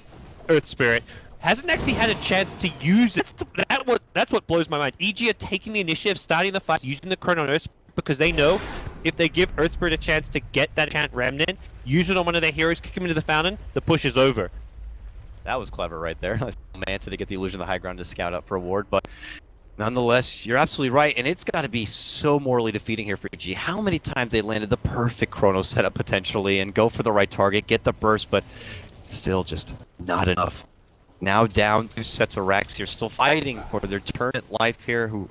Earth Spirit. Hasn't actually had a chance to use it. That's what blows my mind. EG are taking the initiative, starting the fight, using the Chrono Earth Spirit, because they know if they give Earth Spirit a chance to get that Enchant Remnant, use it on one of their heroes, kick him into the fountain, the push is over. That was clever right there. Manta to get the illusion of the high ground to scout up for a ward, but nonetheless, you're absolutely right, and it's got to be so morally defeating here for EG. How many times they landed the perfect Chrono setup potentially and go for the right target, get the burst, but still just not enough. Now down 2 sets of racks here, still fighting for their turn at life here. Who?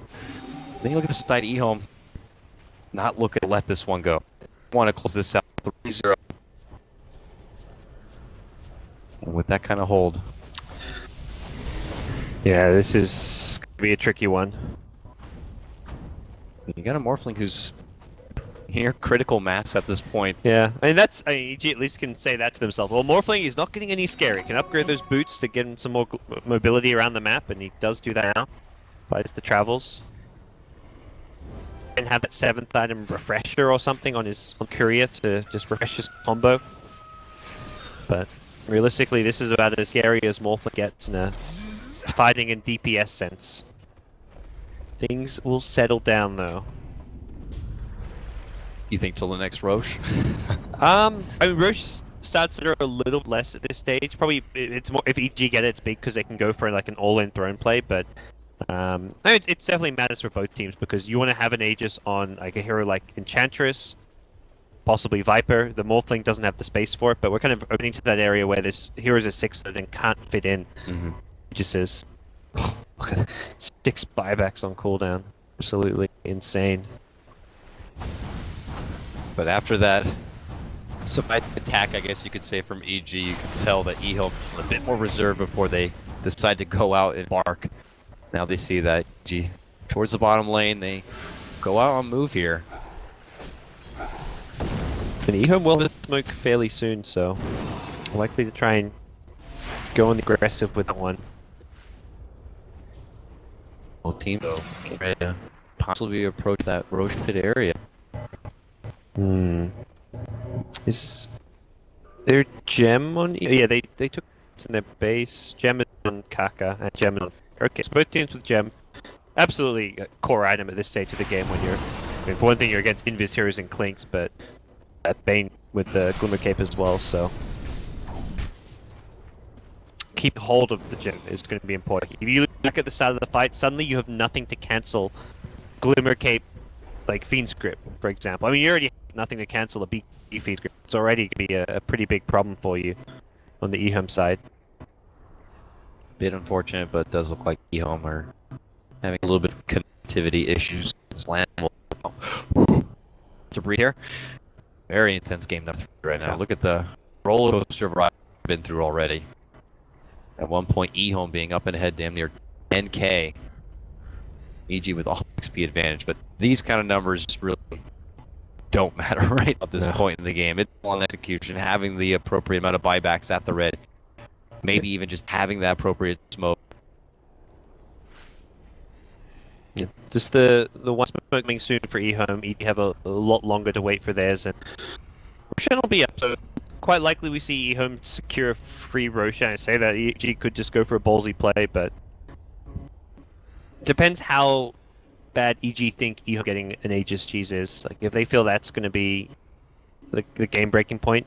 Then you look at the side EHOME, not looking to let this one go. Want to close this out 3-0. And with that kind of hold. Yeah, this is going to be a tricky one. You got a Morphling who's near critical mass at this point. Yeah, I mean, EG at least can say that to themselves. Well, Morphling is not getting any scary. He can upgrade those boots to get him some more mobility around the map, and he does do that now. Buys the travels. And have that 7th item refresher or something on Courier to just refresh his combo. But realistically, this is about as scary as Morphling gets in a fighting and DPS sense. Things will settle down though. You think till the next Roche? I mean, Roche starts to a little less at this stage. Probably it's more if EG get it, it's big because they can go for like an all-in throne play. But I mean, it definitely matters for both teams because you want to have an Aegis on like a hero like Enchantress, possibly Viper. The Morphling doesn't have the space for it, but we're kind of opening to that area where this heroes are 6 and can't fit in. Aegises. Look at 6 buybacks on cooldown. Absolutely insane. But after that surprise attack, I guess you could say, from EG, you can tell that EHOME is a bit more reserved before they decide to go out and bark. Now they see that EG towards the bottom lane, they go out on move here. And EHOME will smoke fairly soon, so likely to try and go on the aggressive with that one. Whole team though, getting ready to possibly approach that Roche pit area. Is there gem on? Yeah, they took it in their base. Gem is on Kaka and gem is on. Okay, so both teams with gem. Absolutely a core item at this stage of the game when you're. I mean, for one thing, you're against Invis heroes and Clinks, but Bane with the Glimmer Cape as well. So keep hold of the gem is going to be important. If you look back at the start of the fight, suddenly you have nothing to cancel Glimmer Cape, like Fiend's Grip, for example. I mean, you already have nothing to cancel a B Fiend's Grip. It's already going to be a pretty big problem for you on the EHOME side. Bit unfortunate, but it does look like EHOME are having a little bit of connectivity issues. Slam to breathe here. Very intense game number 3 right now. Look at the roller coaster of ride we've been through already. At one point, EHOME being up and ahead damn near 10k. EG with all XP advantage, but these kind of numbers really don't matter right at this point in the game. It's all on execution, having the appropriate amount of buybacks at the red, maybe even just having that appropriate smoke. Yeah, just the one smoke coming soon for EHOME. EG have a lot longer to wait for theirs, and Roshan will be up. So quite likely we see EHOME secure a free Roshan. I say that EG could just go for a ballsy play, but depends how bad EG think EHOME getting an Aegis cheese is. Like if they feel that's going to be the game breaking point,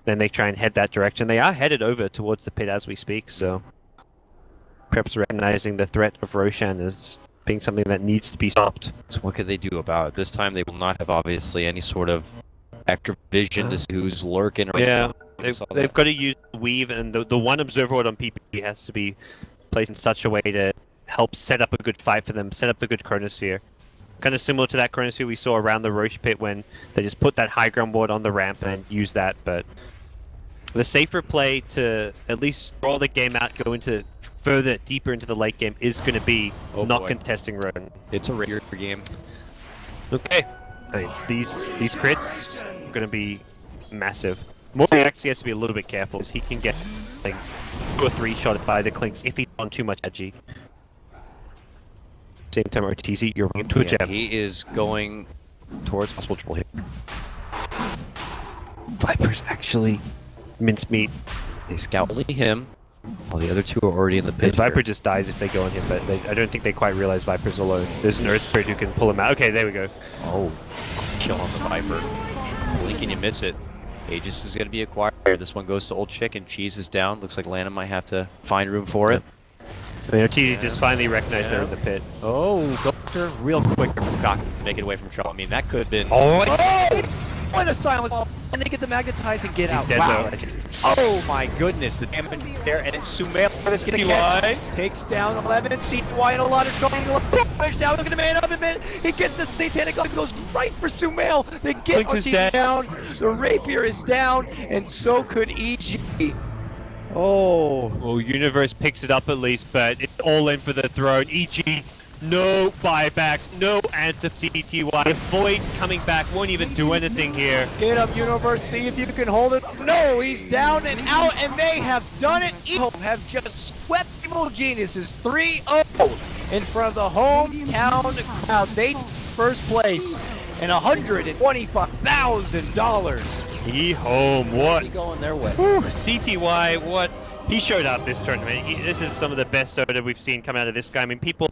then they try and head that direction. They are headed over towards the pit as we speak, so perhaps recognizing the threat of Roshan as being something that needs to be stopped. So what could they do about it? This time they will not have obviously any sort of extra vision to see who's lurking. Yeah, they've got to use Weave, and the one observer ward on PP has to be placed in such a way to help set up a good fight for them, set up the good chronosphere. Kind of similar to that chronosphere we saw around the Roche pit when they just put that high ground ward on the ramp and use that, but the safer play to at least draw the game out, go into further, deeper into the late game is going to be not contesting Roden. It's a regular game. Okay, I mean, these crits are going to be massive. Mori actually has to be a little bit careful because he can get like 2 or 3 shot by the Clinks if he's on too much edgy. Same time, RTZ, you're running into a gem. He is going towards possible trouble here. Viper's actually mincemeat. They scout only him, while the other 2 are already in the pit. Viper just dies if they go on him, but I don't think they quite realize Viper's alone. There's an Earth Spirit who can pull him out. Okay, there we go. Oh, kill on the Viper. Blink and you miss it. Aegis is going to be acquired. This one goes to Old Chick, and Cheese is down. Looks like Lana might have to find room for it. I mean, RTZ just finally recognized they're in the pit. Oh, Doctor real quick from Cock. Make it away from Shaw. I mean, that could have been... Oh! What a silent ball! And they get the magnetize and get He's out. dead Wow. Oh my goodness, the damage there, and it's Sumail This is gonna catch. Takes down 11. CY and a lot of showing. Push now. Looking to man up a bit. He gets the satanic up. Goes right for Sumail. They get Clinks is Ortiz down. The rapier is down, and so could EG. Oh. Well, Universe picks it up at least, but it's all in for the throne. EG, no buybacks, no answer CTY. Void coming back won't even do anything here. Get up, Universe. See if you can hold it. No, he's down and out, and they have done it. EHOME have just swept Evil Geniuses 3-0 in front of the hometown crowd. They took first place and $125,000. EHOME, what? Going their way. Whew, CTY, what? He showed up this tournament. This is some of the best Soda we've seen come out of this guy. I mean, people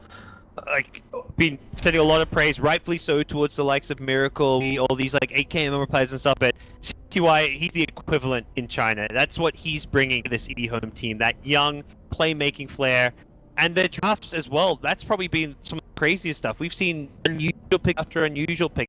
like been sending a lot of praise, rightfully so, towards the likes of Miracle, all these like 8K member players and stuff. But CTY, he's the equivalent in China. That's what he's bringing to this EHOME team. That young playmaking flair, and their drafts as well. That's probably been some of the craziest stuff we've seen. Unusual pick after unusual pick.